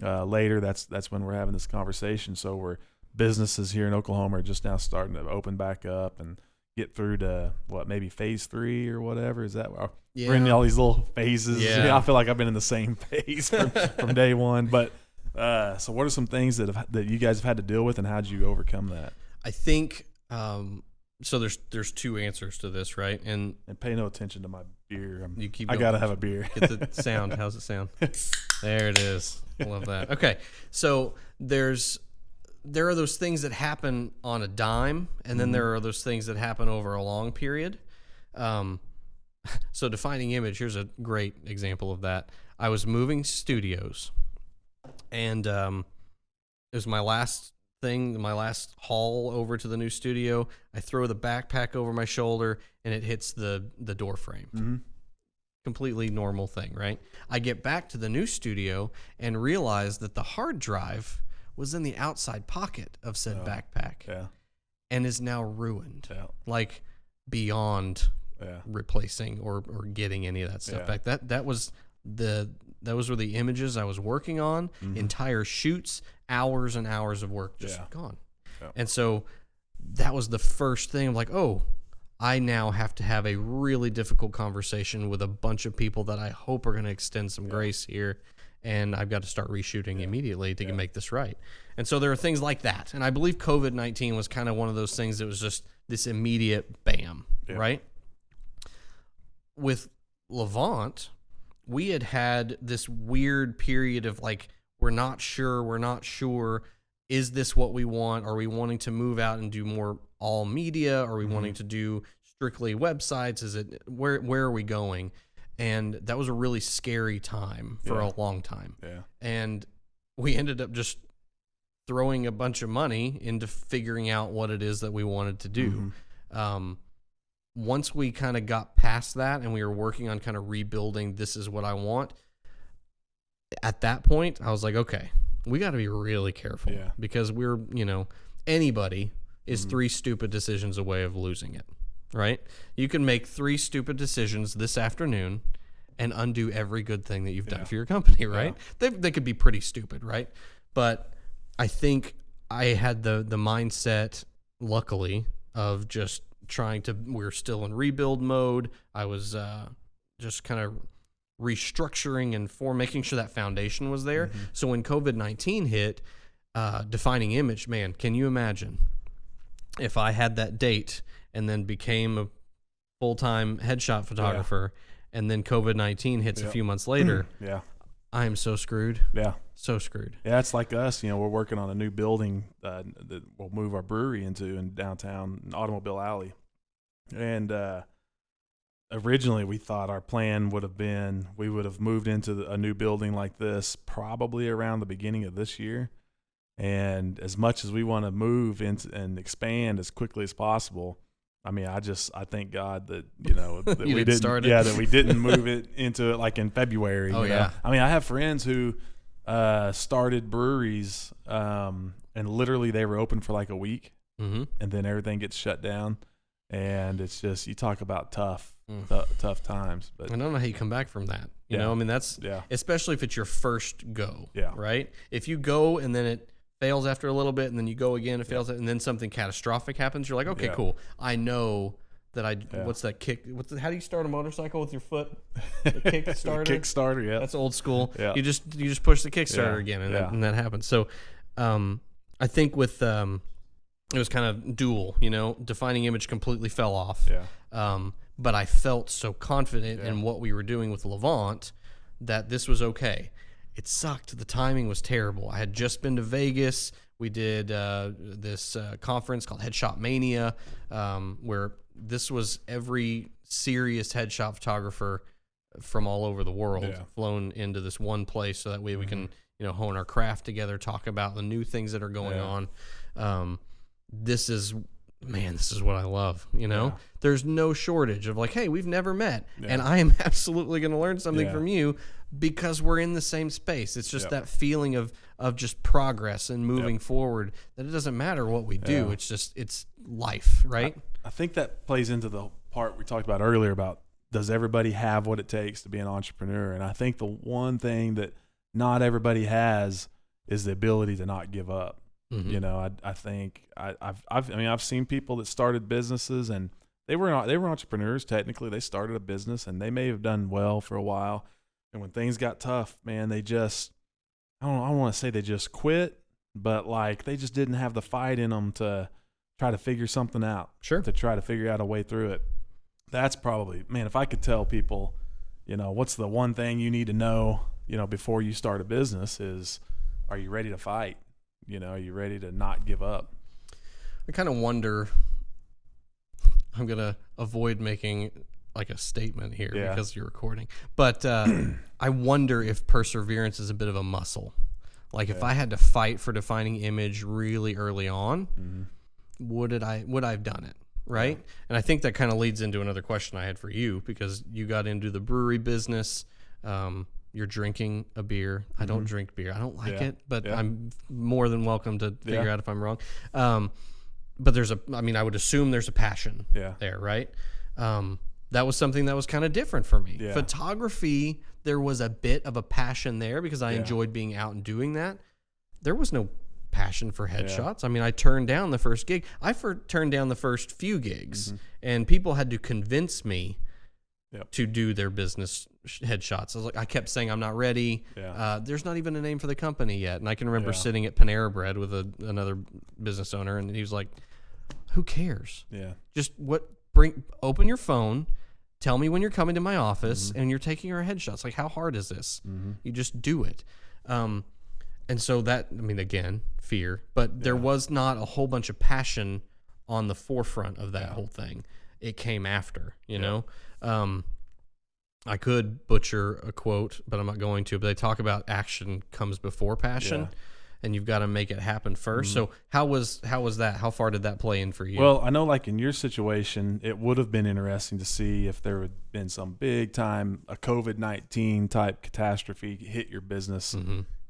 later, that's when we're having this conversation. So businesses here in Oklahoma are just now starting to open back up and get through to maybe phase 3 or whatever. Is that we're in all these little phases? Yeah. I feel like I've been in the same phase from day one. But so what are some things that you guys have had to deal with, and how did you overcome that? I think so. There's two answers to this, right? And pay no attention to my beer. you keep. I gotta have a beer. Get the sound. How's it sound? There it is. I love that. Okay, so there are those things that happen on a dime, and then there are those things that happen over a long period. So defining image, here's a great example of that. I was moving studios, and it was my last haul over to the new studio. I throw the backpack over my shoulder, and it hits the door frame. Mm-hmm. Completely normal thing, right? I get back to the new studio and realize that the hard drive was in the outside pocket of said backpack, and is now ruined, like beyond replacing or getting any of that stuff back. That was were the images I was working on. Entire shoots, hours and hours of work just gone. And so that was the first thing. I'm like, oh, I now have to have a really difficult conversation with a bunch of people that I hope are going to extend some grace here. And I've got to start reshooting immediately to make this right. And so there are things like that. And I believe COVID-19 was kind of one of those things that was just this immediate bam, right? With Levant, we had this weird period of like, we're not sure. Is this what we want? Are we wanting to move out and do more all media? Are we wanting to do strictly websites? Is it where are we going? And that was a really scary time for a long time. And we ended up just throwing a bunch of money into figuring out what it is that we wanted to do. Once we kind of got past that and we were working on kind of rebuilding, this is what I want. At that point, I was like, okay, we got to be really careful because we're, anybody is 3 stupid decisions away of losing it, right? You can make 3 stupid decisions this afternoon and undo every good thing that you've done for your company, right? They could be pretty stupid, right? But I think I had the mindset, luckily, of just we're still in rebuild mode. I was just kind of restructuring and making sure that foundation was there. So when COVID-19 hit, defining image, man, can you imagine if I had that date and then became a full-time headshot photographer and then COVID-19 hits a few months later? I am so screwed. So screwed. Yeah, it's like us. We're working on a new building that we'll move our brewery into in downtown Automobile Alley. And originally we thought our plan would have been we would have moved into a new building like this probably around the beginning of this year. And as much as we want to move and expand as quickly as possible, I mean, I thank God that, that we didn't start it. Yeah, that we didn't move it into it like in February. Oh, yeah. I mean, I have friends who started breweries and literally they were open for like a week and then everything gets shut down. And it's just, you talk about tough times. But I don't know how you come back from that. You know, I mean, that's, especially if it's your first go, right? If you go and then it fails after a little bit and then you go again, it fails, and then something catastrophic happens, you're like, okay, cool. I know that what's that kick? How do you start a motorcycle with your foot? The Kickstarter? Kickstarter, yeah. That's old school. Yeah. You just push the Kickstarter again and that happens. So I think with, it was kind of dual, defining image completely fell off. But I felt so confident in what we were doing with Levant that this was okay. It sucked. The timing was terrible. I had just been to Vegas. We did this conference called Headshot Mania, where this was every serious headshot photographer from all over the world flown into this one place so that way we can, hone our craft together, talk about the new things that are going on. This is what I love, There's no shortage of like, hey, we've never met, and I am absolutely going to learn something from you because we're in the same space. It's just that feeling of just progress and moving forward, that it doesn't matter what we do. It's life, right? I think that plays into the part we talked about earlier about, does everybody have what it takes to be an entrepreneur? And I think the one thing that not everybody has is the ability to not give up. I think I've seen people that started businesses and they were entrepreneurs. Technically, they started a business and they may have done well for a while, and when things got tough, man, they just I don't want to say they just quit, but like they just didn't have the fight in them to try to figure something out. Sure. To try to figure out a way through it. That's probably, man, if I could tell people, what's the one thing you need to know before you start a business is, are you ready to fight? Are you ready to not give up? I kind of wonder, I'm going to avoid making like a statement here because you're recording, but I wonder if perseverance is a bit of a muscle. Like if I had to fight for defining image really early on, would I have done it? Right. Yeah. And I think that kind of leads into another question I had for you, because you got into the brewery business. You're drinking a beer. I don't drink beer. I don't like it, but I'm more than welcome to figure out if I'm wrong. But I would assume there's a passion there, right? That was something that was kind of different for me. Yeah. Photography, there was a bit of a passion there because I enjoyed being out and doing that. There was no passion for headshots. I turned down the first gig. I turned down the first few gigs, and people had to convince me to do their business headshots. I kept saying I'm not ready. There's not even a name for the company yet. And I can remember sitting at Panera Bread with another business owner, and he was like, "Who cares? Just open your phone, tell me when you're coming to my office, and you're taking our headshots. Like, how hard is this? You just do it." And so that, again, fear, but there was not a whole bunch of passion on the forefront of that whole thing. It came after, you know. I could butcher a quote, but I'm not going to. But they talk about action comes before passion, and you've got to make it happen first. So how was that? How far did that play in for you? Well, I know, like in your situation, it would have been interesting to see if there had been some big time, a COVID-19 type catastrophe hit your business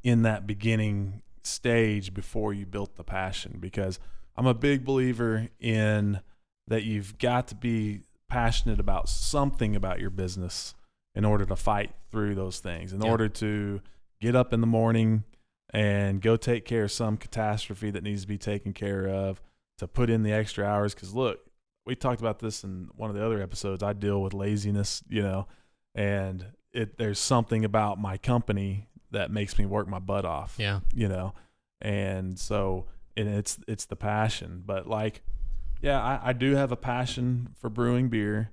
in that beginning stage before you built the passion. Because I'm a big believer in that you've got to be passionate about something about your business in order to fight through those things, in order to get up in the morning and go take care of some catastrophe that needs to be taken care of, to put in the extra hours. Because look, we talked about this in one of the other episodes. I deal with laziness, and there's something about my company that makes me work my butt off, and so it's the passion. But I do have a passion for brewing beer.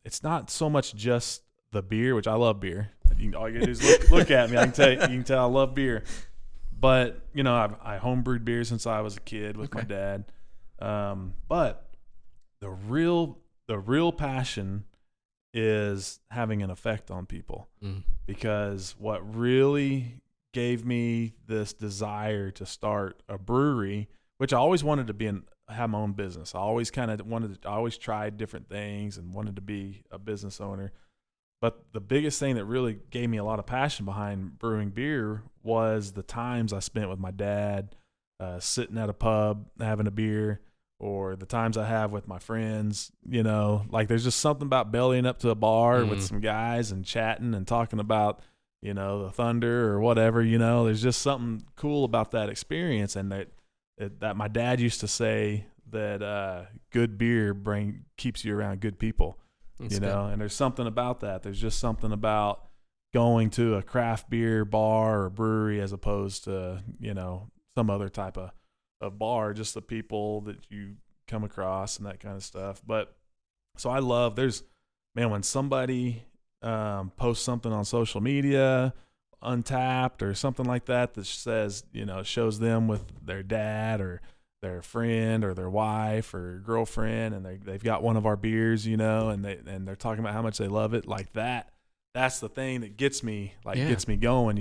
It's not so much just the beer, which I love beer. All you gotta do is look at me. You can tell I love beer. But I homebrewed beer since I was a kid with my dad. But the real passion is having an effect on people. Because what really gave me this desire to start a brewery, which I always wanted to have my own business. I always tried different things and wanted to be a business owner. But the biggest thing that really gave me a lot of passion behind brewing beer was the times I spent with my dad, sitting at a pub having a beer, or the times I have with my friends. There's just something about bellying up to a bar with some guys and chatting and talking about, the Thunder or whatever. There's just something cool about that experience, and that my dad used to say that good beer keeps you around good people. That's good. And there's something about that. There's just something about going to a craft beer bar or brewery as opposed to, some other type of bar, just the people that you come across and that kind of stuff. But so I love, when somebody posts something on social media, Untapped or something like that says, shows them with their dad or their friend or their wife or girlfriend, and they've got one of our beers, and they're talking about how much they love it, like that. That's the thing that gets me going,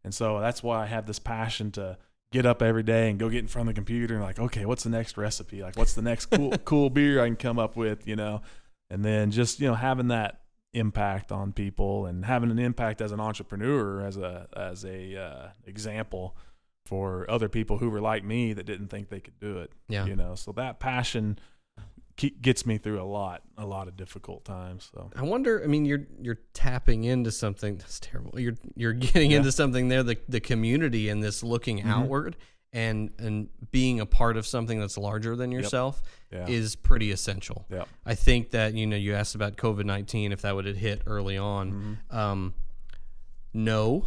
And so that's why I have this passion to get up every day and go get in front of the computer and okay, what's the next recipe? What's the next cool beer I can come up with, and then just, having that impact on people and having an impact as an entrepreneur, as a example for other people who were like me that didn't think they could do it. So that passion gets me through a lot of difficult times. So I wonder, you're tapping into something that's terrible. You're getting into something there, the community, and this looking outward and being a part of something that's larger than yourself is pretty essential. I think that, you asked about COVID-19, if that would have hit early on. No,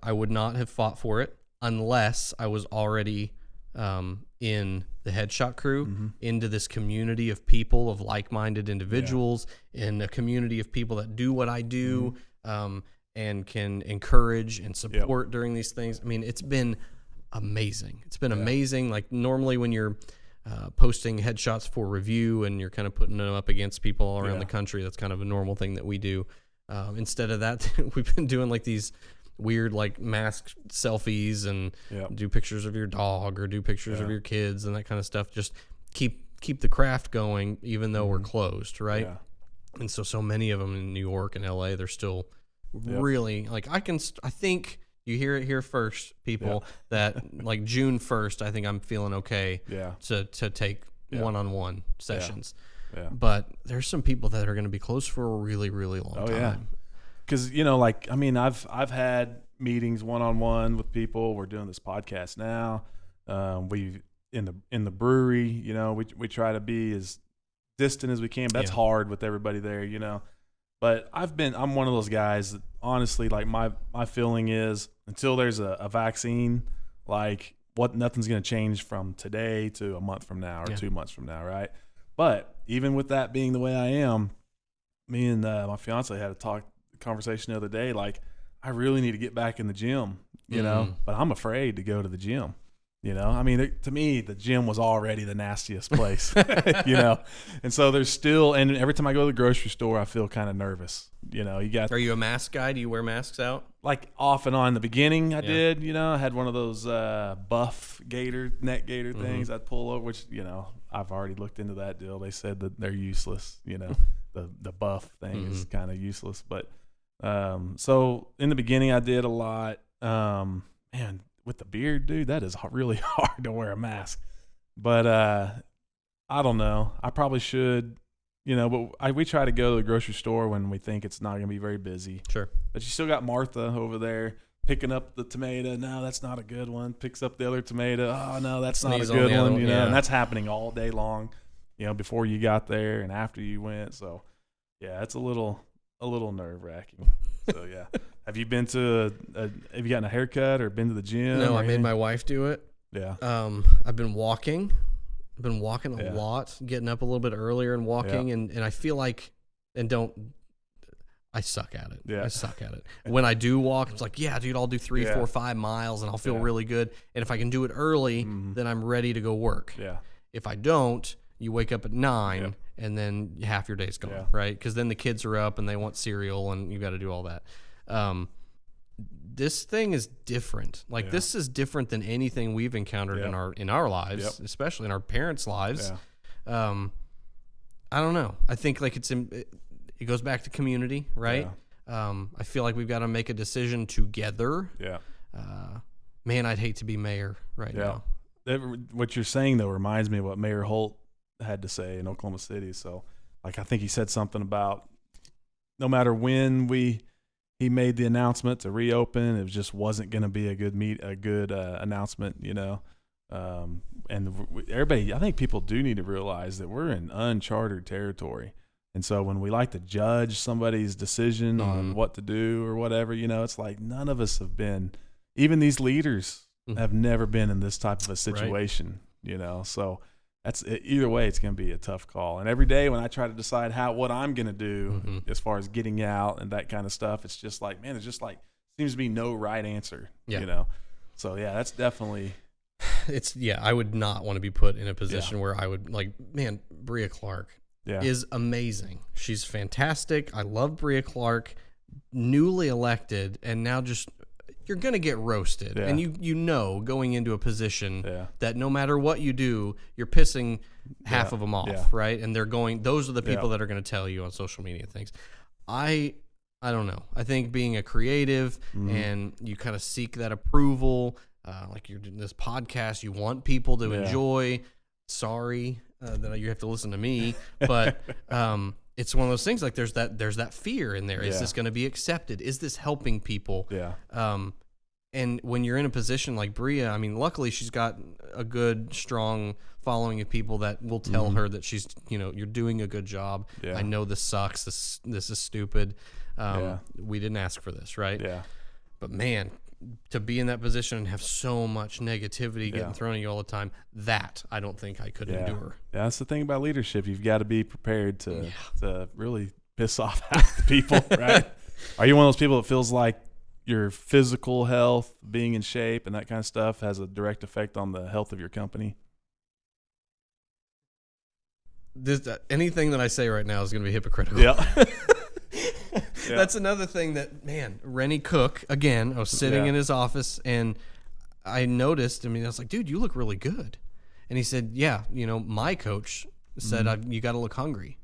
I would not have fought for it unless I was already in the Headshot crew, into this community of people, of like-minded individuals, in a community of people that do what I do. and can encourage and support during these things. I mean, it's been amazing. It's been amazing. Like normally when you're posting headshots for review and you're kind of putting them up against people all around the country, that's kind of a normal thing that we do. Instead of that, we've been doing like these weird like mask selfies and do pictures of your dog or do pictures of your kids and that kind of stuff. Just keep the craft going even though we're closed, right? Yeah. And so many of them in New York and LA, they're still really like I think you hear it here first, people, that like June 1st, I think I'm feeling okay to take one-on-one sessions. Yeah. But there's some people that are going to be closed for a really, really long time. Yeah. Because, you know, like, I mean, I've had meetings one-on-one with people. We're doing this podcast now. We in the brewery, you know, we try to be as distant as we can. But that's hard with everybody there, you know. But I'm one of those guys that honestly, like my feeling is until there's a vaccine, like nothing's going to change from today to a month from now or 2 months from now, right? But even with that being the way I am, me and my fiance had a conversation the other day. Like, I really need to get back in the gym, you know, but I'm afraid to go to the gym. You know, I mean, to me, the gym was already the nastiest place, you know, and so there's still, and every time I go to the grocery store, I feel kind of nervous. You know, Are you a mask guy? Do you wear masks out? Like off and on in the beginning, I did. You know, I had one of those buff neck gaiter things I'd pull over, which, you know, I've already looked into that deal. They said that they're useless. You know, the buff thing is kind of useless. But so in the beginning, I did a lot. Man, with the beard, dude, that is really hard to wear a mask. But I don't know. I probably should, you know, but we try to go to the grocery store when we think it's not going to be very busy. Sure. But you still got Martha over there picking up the tomato. No, that's not a good one. Picks up the other tomato. Oh, no, that's not a good one. You know, and that's happening all day long, you know, before you got there and after you went. So, yeah, it's a little nerve-wracking. So, yeah. Have you been have you gotten a haircut or been to the gym? No, I made my wife do it. Yeah. I've been walking. A lot, getting up a little bit earlier and walking. And I feel like, I suck at it. Yeah. I suck at it. When I do walk, it's like, yeah, dude, I'll do 3, 4, 5 miles and I'll feel really good. And if I can do it early, then I'm ready to go work. Yeah. If I don't, you wake up at 9 and then half your day's gone, right? Because then the kids are up and they want cereal and you got to do all that. This thing is different. Like this is different than anything we've encountered in our lives, especially in our parents' lives. Yeah. I don't know. I think like it goes back to community, right? Yeah. I feel like we've got to make a decision together. Yeah. Man, I'd hate to be mayor right now. What you're saying though reminds me of what Mayor Holt had to say in Oklahoma City. So, like, I think he said something about no matter when he made the announcement to reopen, it just wasn't going to be a good announcement, you know. And everybody, I think people do need to realize that we're in uncharted territory. And so when we like to judge somebody's decision on what to do or whatever, you know, it's like none of us have been, even these leaders have never been in this type of a situation, you know. So either way, it's going to be a tough call. And every day when I try to decide what I'm going to do as far as getting out and that kind of stuff, it's just like, man, it's just like seems to be no right answer, you know. So yeah, that's definitely. I would not want to be put in a position where I would man, Bria Clark is amazing. She's fantastic. I love Bria Clark, newly elected, and now just. You're going to get roasted. And you know going into a position that no matter what you do, you're pissing half of them off, right? And those are the people that are going to tell you on social media things. I don't know. I think being a creative and you kind of seek that approval, like you're doing this podcast, you want people to enjoy. Sorry that you have to listen to me, but it's one of those things like there's that fear in there. Is this going to be accepted? Is this helping people? Yeah. And when you're in a position like Bria, I mean, luckily she's got a good, strong following of people that will tell her that she's, you know, you're doing a good job. Yeah. I know this sucks. This is stupid. We didn't ask for this, right? Yeah. But man, to be in that position and have so much negativity getting thrown at you all the time, that I don't think I could endure. Yeah, that's the thing about leadership. You've got to be prepared to really piss off half the people, right? Are you one of those people that feels like your physical health, being in shape, and that kind of stuff has a direct effect on the health of your company? Anything that I say right now is going to be hypocritical. Yeah. That's another thing that, man, Rennie Cook, again, I was sitting in his office and I noticed, I was like, dude, you look really good. And he said, yeah, my coach said, you got to look hungry.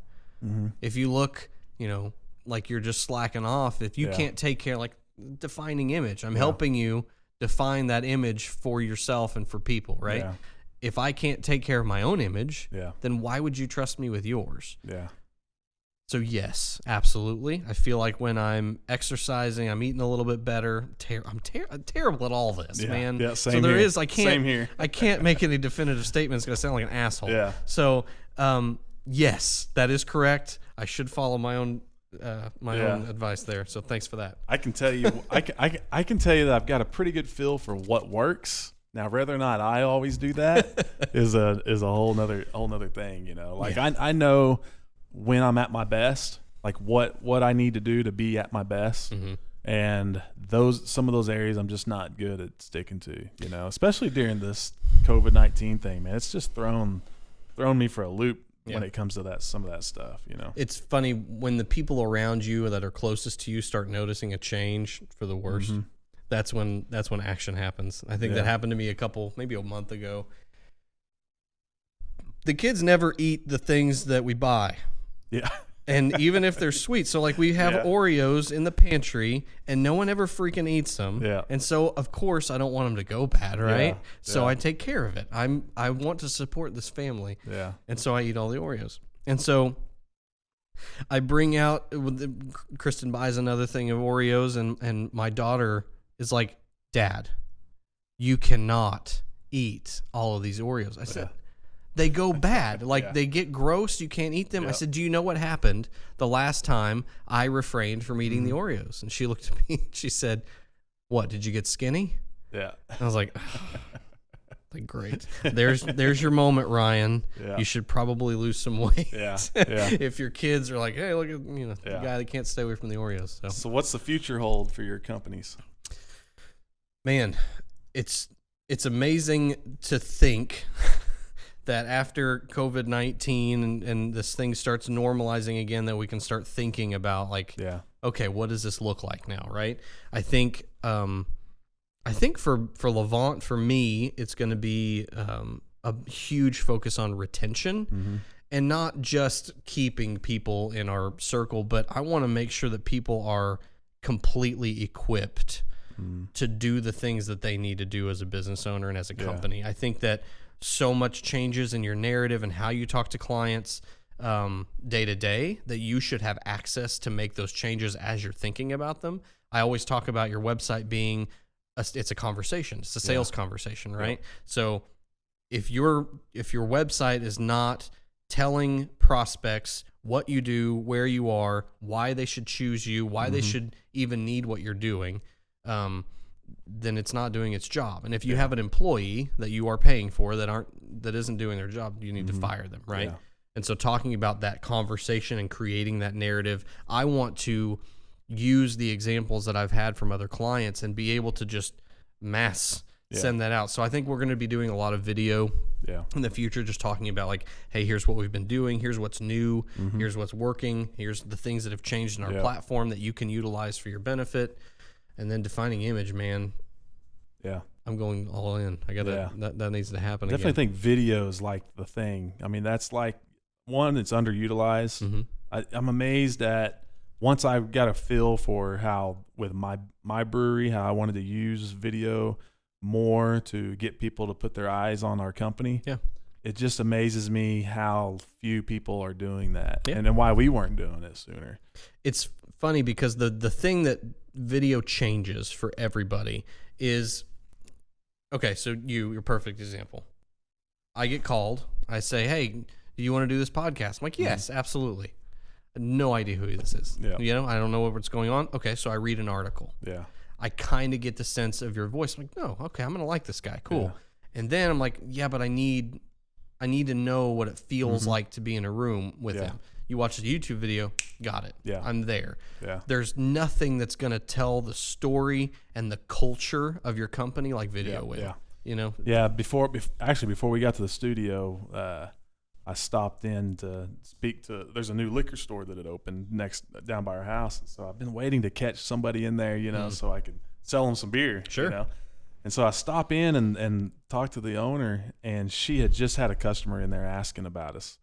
Mm-hmm. If you look, like you're just slacking off, if you can't take care, like defining image, I'm helping you define that image for yourself and for people, right? Yeah. If I can't take care of my own image, Yeah. then why would you trust me with yours? Yeah. So yes, absolutely. I feel like when I'm exercising, I'm eating a little bit better. I'm terrible at all this, man. Yeah, same so there here. is, I can't, Same here. I can't make any definitive statement. It's going to sound like an asshole. Yeah. So, yes, that is correct. I should follow my own, own advice there. So thanks for that. I can tell you, I can tell you that I've got a pretty good feel for what works. Now, whether or not I always do that is a whole nother thing. Like I know when I'm at my best, like what I need to do to be at my best. Mm-hmm. And some of those areas I'm just not good at sticking to, especially during this COVID-19 thing, man. It's just thrown me for a loop when it comes to some of that stuff, It's funny when the people around you that are closest to you start noticing a change for the worse. Mm-hmm. That's when action happens. I think that happened to me maybe a month ago. The kids never eat the things that we buy. Yeah. And even if they're sweet. So like we have Oreos in the pantry and no one ever freaking eats them. Yeah. And so of course I don't want them to go bad, right? Yeah. So I take care of it. I want to support this family. Yeah. And so I eat all the Oreos. And so I bring out, Kristen buys another thing of Oreos and my daughter is like, Dad, you cannot eat all of these Oreos. I said, they go bad. Like they get gross. You can't eat them. I said, do you know what happened the last time I refrained from eating the Oreos? And she looked at me and she said, what, did you get skinny? Yeah. I was like, like, great. There's your moment, Ryan. Yeah. You should probably lose some weight. Yeah. If your kids are like, hey, look at the guy that can't stay away from the Oreos. So what's the future hold for your companies? Man, it's amazing to think that after COVID-19 and this thing starts normalizing again, that we can start thinking about like, okay, what does this look like now, right? I think for Levant, for me, it's going to be a huge focus on retention and not just keeping people in our circle, but I want to make sure that people are completely equipped to do the things that they need to do as a business owner and as a company. I think that so much changes in your narrative and how you talk to clients day to day that you should have access to make those changes as you're thinking about them. I always talk about your website being it's a conversation. It's a sales conversation, right? So if your website is not telling prospects what you do, where you are, why they should choose you, why they should even need what you're doing, then it's not doing its job. And if you have an employee that you are paying for that isn't doing their job, you need to fire them, right? Yeah. And so talking about that conversation and creating that narrative, I want to use the examples that I've had from other clients and be able to just mass send that out. So I think we're going to be doing a lot of video in the future, just talking about like, hey, here's what we've been doing. Here's what's new. Here's what's working. Here's the things that have changed in our platform that you can utilize for your benefit. And then defining image, man. Yeah. I'm going all in. I got to, that needs to happen Definitely again. think video is like the thing. I mean, that's like one, it's underutilized. I'm amazed at once I got a feel for how with my brewery, how I wanted to use video more to get people to put their eyes on our company. Yeah. It just amazes me how few people are doing that and then why we weren't doing it sooner. It's funny because the thing that video changes for everybody is, okay, so you're a perfect example. I get called. I say, hey, do you want to do this podcast? I'm like, yes, absolutely. No idea who this is. Yeah. I don't know what's going on. Okay, so I read an article. Yeah. I kind of get the sense of your voice. I'm like, no, okay, I'm going to like this guy. Cool. Yeah. And then I'm like, yeah, but I need to know what it feels like to be in a room with him. You watch the YouTube video, got it. Yeah. I'm there. Yeah. There's nothing that's going to tell the story and the culture of your company like video will. Yeah. You know? Yeah, before we got to the studio, I stopped in to speak to. There's a new liquor store that had opened down by our house, so I've been waiting to catch somebody in there, so I could sell them some beer. Sure. And so I stop in and talk to the owner, and she had just had a customer in there asking about us.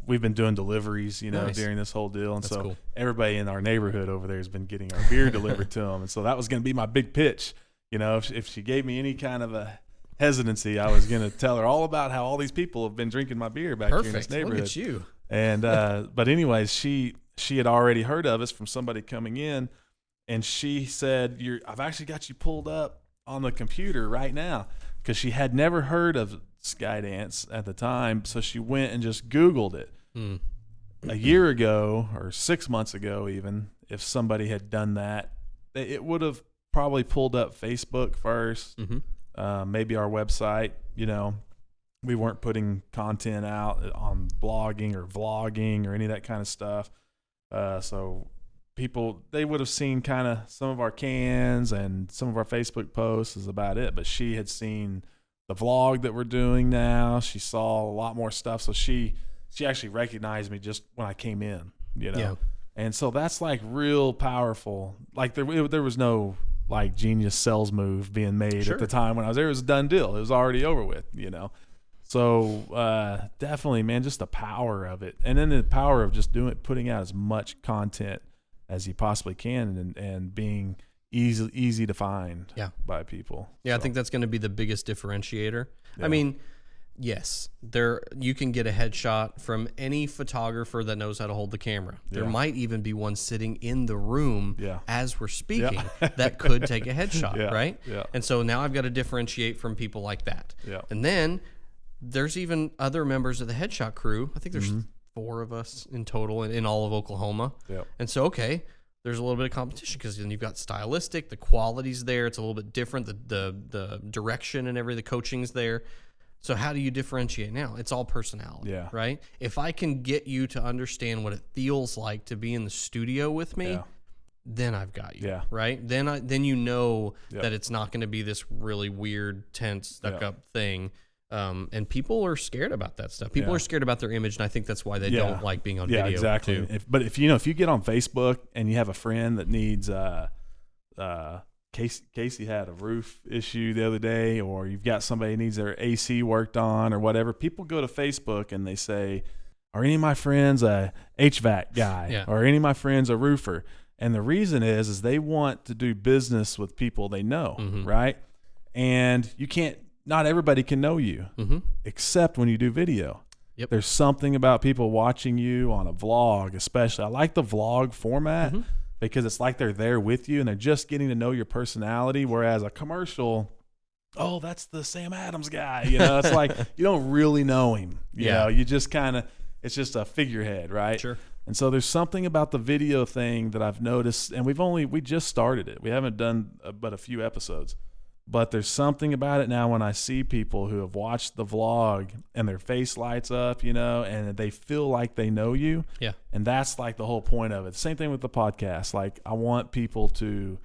We've been doing deliveries, Nice. during this whole deal, and That's so cool. everybody in our neighborhood over there has been getting our beer delivered to them, and so that was going to be my big pitch. If she gave me any kind of a hesitancy, I was going to tell her all about how all these people have been drinking my beer back here in this Perfect. neighborhood. Look at you. And but anyways, she had already heard of us from somebody coming in, and she said, I've actually got you pulled up on the computer right now, because she had never heard of Skydance at the time, so she went and just Googled it. A year ago or 6 months ago, even if somebody had done that, it would have probably pulled up Facebook first. Maybe our website. We weren't putting content out on blogging or vlogging or any of that kind of stuff. So people, they would have seen kind of some of our cans and some of our Facebook posts is about it. But she had seen the vlog that we're doing now. She saw a lot more stuff. So she actually recognized me just when I came in, Yeah. And so that's like real powerful. Like there was no like genius sales move being made Sure. at the time when I was there. It was a done deal. It was already over with, So definitely, man, just the power of it, and then the power of just putting out as much content as you possibly can, and being easy to find by people. Yeah, So, I think that's going to be the biggest differentiator. Yeah. I mean, yes, you can get a headshot from any photographer that knows how to hold the camera. There Yeah. might even be one sitting in the room Yeah. as we're speaking that could take a headshot, Yeah. right? Yeah. And so now I've got to differentiate from people like that. Yeah. And then there's even other members of the headshot crew. I think there's 4 of us in total in all of Oklahoma. Yep. And so, okay, there's a little bit of competition because then you've got stylistic, the quality's there. It's a little bit different. The direction and everything, the coaching's there. So how do you differentiate now? It's all personality, Yeah. right? If I can get you to understand what it feels like to be in the studio with me, Yeah. then I've got you, Yeah. right? Then you know Yep. that it's not going to be this really weird, tense, stuck Yeah. up thing. And people are scared about that stuff. People Yeah. are scared about their image, and I think that's why they don't like being on Yeah, video. exactly. too. If you get on Facebook and you have a friend that needs Casey had a roof issue the other day, or you've got somebody who needs their AC worked on or whatever, people go to Facebook and they say, are any of my friends a HVAC guy? Yeah. Or any of my friends a roofer? And the reason is they want to do business with people they know, right? And not everybody can know you, except when you do video. Yep. There's something about people watching you on a vlog, especially. I like the vlog format because it's like they're there with you and they're just getting to know your personality. Whereas a commercial, oh, that's the Sam Adams guy. It's like you don't really know him. You know, you just it's just a figurehead, right? Sure. And so there's something about the video thing that I've noticed, and we just started it. We haven't done but a few episodes. But there's something about it now when I see people who have watched the vlog and their face lights up, and they feel like they know you. Yeah. And that's like the whole point of it. Same thing with the podcast. Like I want people to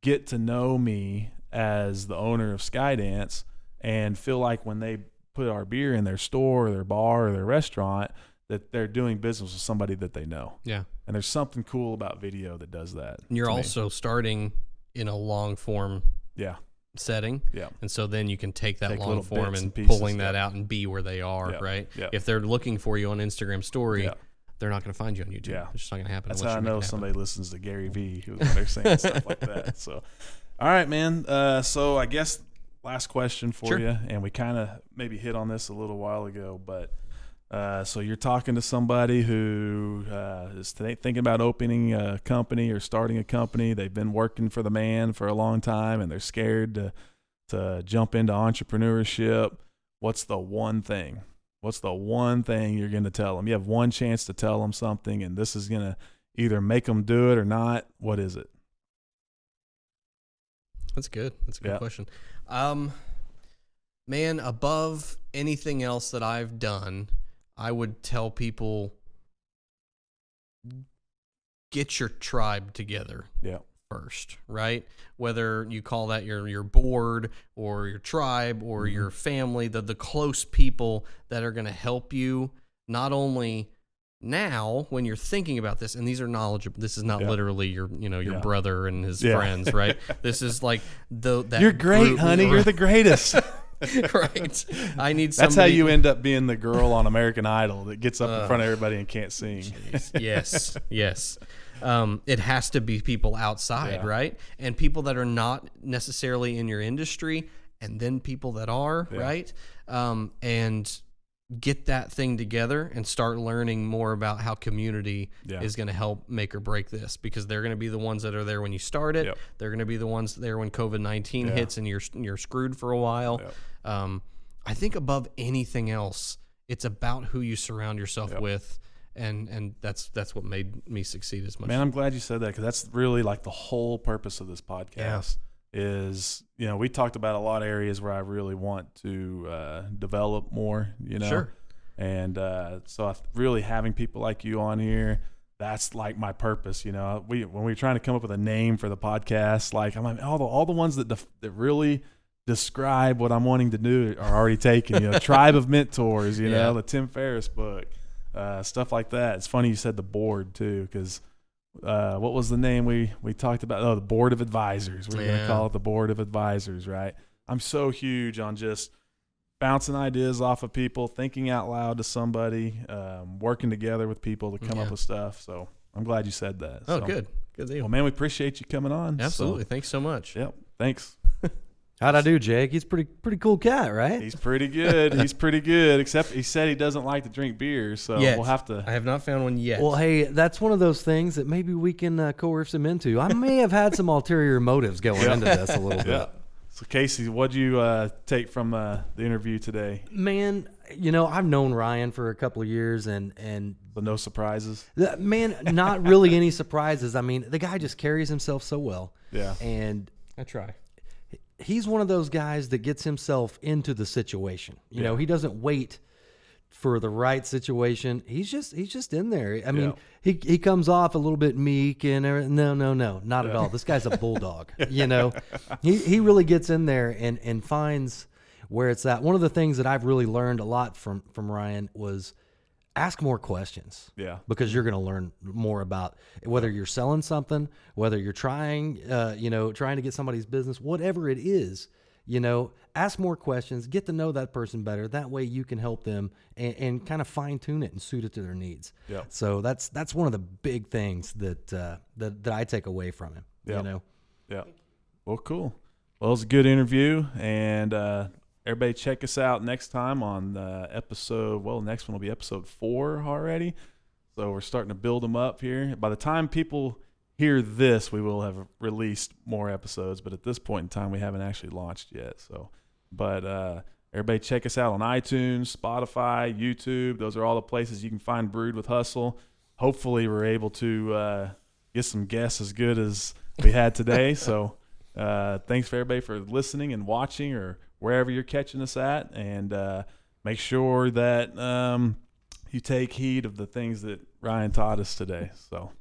get to know me as the owner of Skydance and feel like when they put our beer in their store or their bar or their restaurant that they're doing business with somebody that they know. Yeah. And there's something cool about video that does that. And you're to me. also starting in a long form Yeah. setting. Yeah. And so then you can take that Take long little form bits and and pieces, pulling that out and be where they are, Yeah, right? yeah. If they're looking for you on Instagram story, Yeah. they're not going to find you on YouTube. Yeah. It's just not going to happen. That's unless how I you make know it happen. somebody listens to Gary Vee when they're saying stuff like that. So, all right, man. So I guess last question for Sure. you, and we kind of maybe hit on this a little while ago, but so you're talking to somebody who is thinking about opening a company or starting a company. They've been working for the man for a long time, and they're scared to jump into entrepreneurship. What's the one thing? What's the one thing you're going to tell them? You have one chance to tell them something, and this is going to either make them do it or not. What is it? That's good. That's a good Yeah. question. Man, above anything else that I've done, I would tell people get your tribe together Yeah. first, right? Whether you call that your board or your tribe or your family, the close people that are going to help you not only now when you're thinking about this, and these are knowledgeable. This is not literally your brother and his friends, right? This is like that You're great, group- honey. You're the greatest. right. I need somebody. That's how you end up being the girl on American Idol that gets up in front of everybody and can't sing. Yes. It has to be people outside, Yeah. right? And people that are not necessarily in your industry, and then people that are, right? And get that thing together and start learning more about how community is going to help make or break this, because they're going to be the ones that are there when you start it. Yep. They're going to be the ones there when COVID-19 hits and you're screwed for a while. Yep. I think above anything else, it's about who you surround yourself with. And that's what made me succeed as much. Man, I'm glad you said that, because that's really like the whole purpose of this podcast. Is, we talked about a lot of areas where I really want to develop more, Sure. And so really having people like you on here, that's like my purpose. When we were trying to come up with a name for the podcast, like I'm like all the ones that really describe what I'm wanting to do are already taken. Tribe of Mentors, the Tim Ferriss book, stuff like that. It's funny you said the board too, because what was the name we talked about? Oh, the Board of Advisors. We're going to call it the Board of Advisors, right? I'm so huge on just bouncing ideas off of people, thinking out loud to somebody, working together with people to come up with stuff. So I'm glad you said that. Oh, So, good deal. well, man, we appreciate you coming on. Absolutely. So, Thanks so much. yep. Thanks. How'd I do, Jake? He's pretty cool cat, right? He's pretty good. He's pretty good, except he said he doesn't like to drink beer. So Yet. we'll have to. I have not found one yet. Well, hey, that's one of those things that maybe we can coerce him into. I may have had some ulterior motives going into this a little bit. Yeah. So Casey, what'd you take from the interview today? Man, I've known Ryan for a couple of years, and So no surprises. man, not really any surprises. I mean, the guy just carries himself so well. Yeah. And I try. he's one of those guys that gets himself into the situation. You know, he doesn't wait for the right situation. He's just in there. I mean, he comes off a little bit meek and no, not at all. This guy's a bulldog. He really gets in there and finds where it's at. One of the things that I've really learned a lot from Ryan was ask more questions. Yeah. Because you're going to learn more about whether you're selling something, whether you're trying to get somebody's business, whatever it is, ask more questions, get to know that person better. That way you can help them and kind of fine tune it and suit it to their needs. Yeah. So that's one of the big things that I take away from him. Yeah. Well, cool. Well, it was a good interview, and everybody check us out next time on episode. Well, the next one will be episode 4 already. So we're starting to build them up here. By the time people hear this, we will have released more episodes. But at this point in time, we haven't actually launched yet. So, but everybody check us out on iTunes, Spotify, YouTube. Those are all the places you can find Brewed with Hustle. Hopefully, we're able to get some guests as good as we had today. So, thanks for everybody for listening and watching, or wherever you're catching us at, and make sure that you take heed of the things that Ryan taught us today. So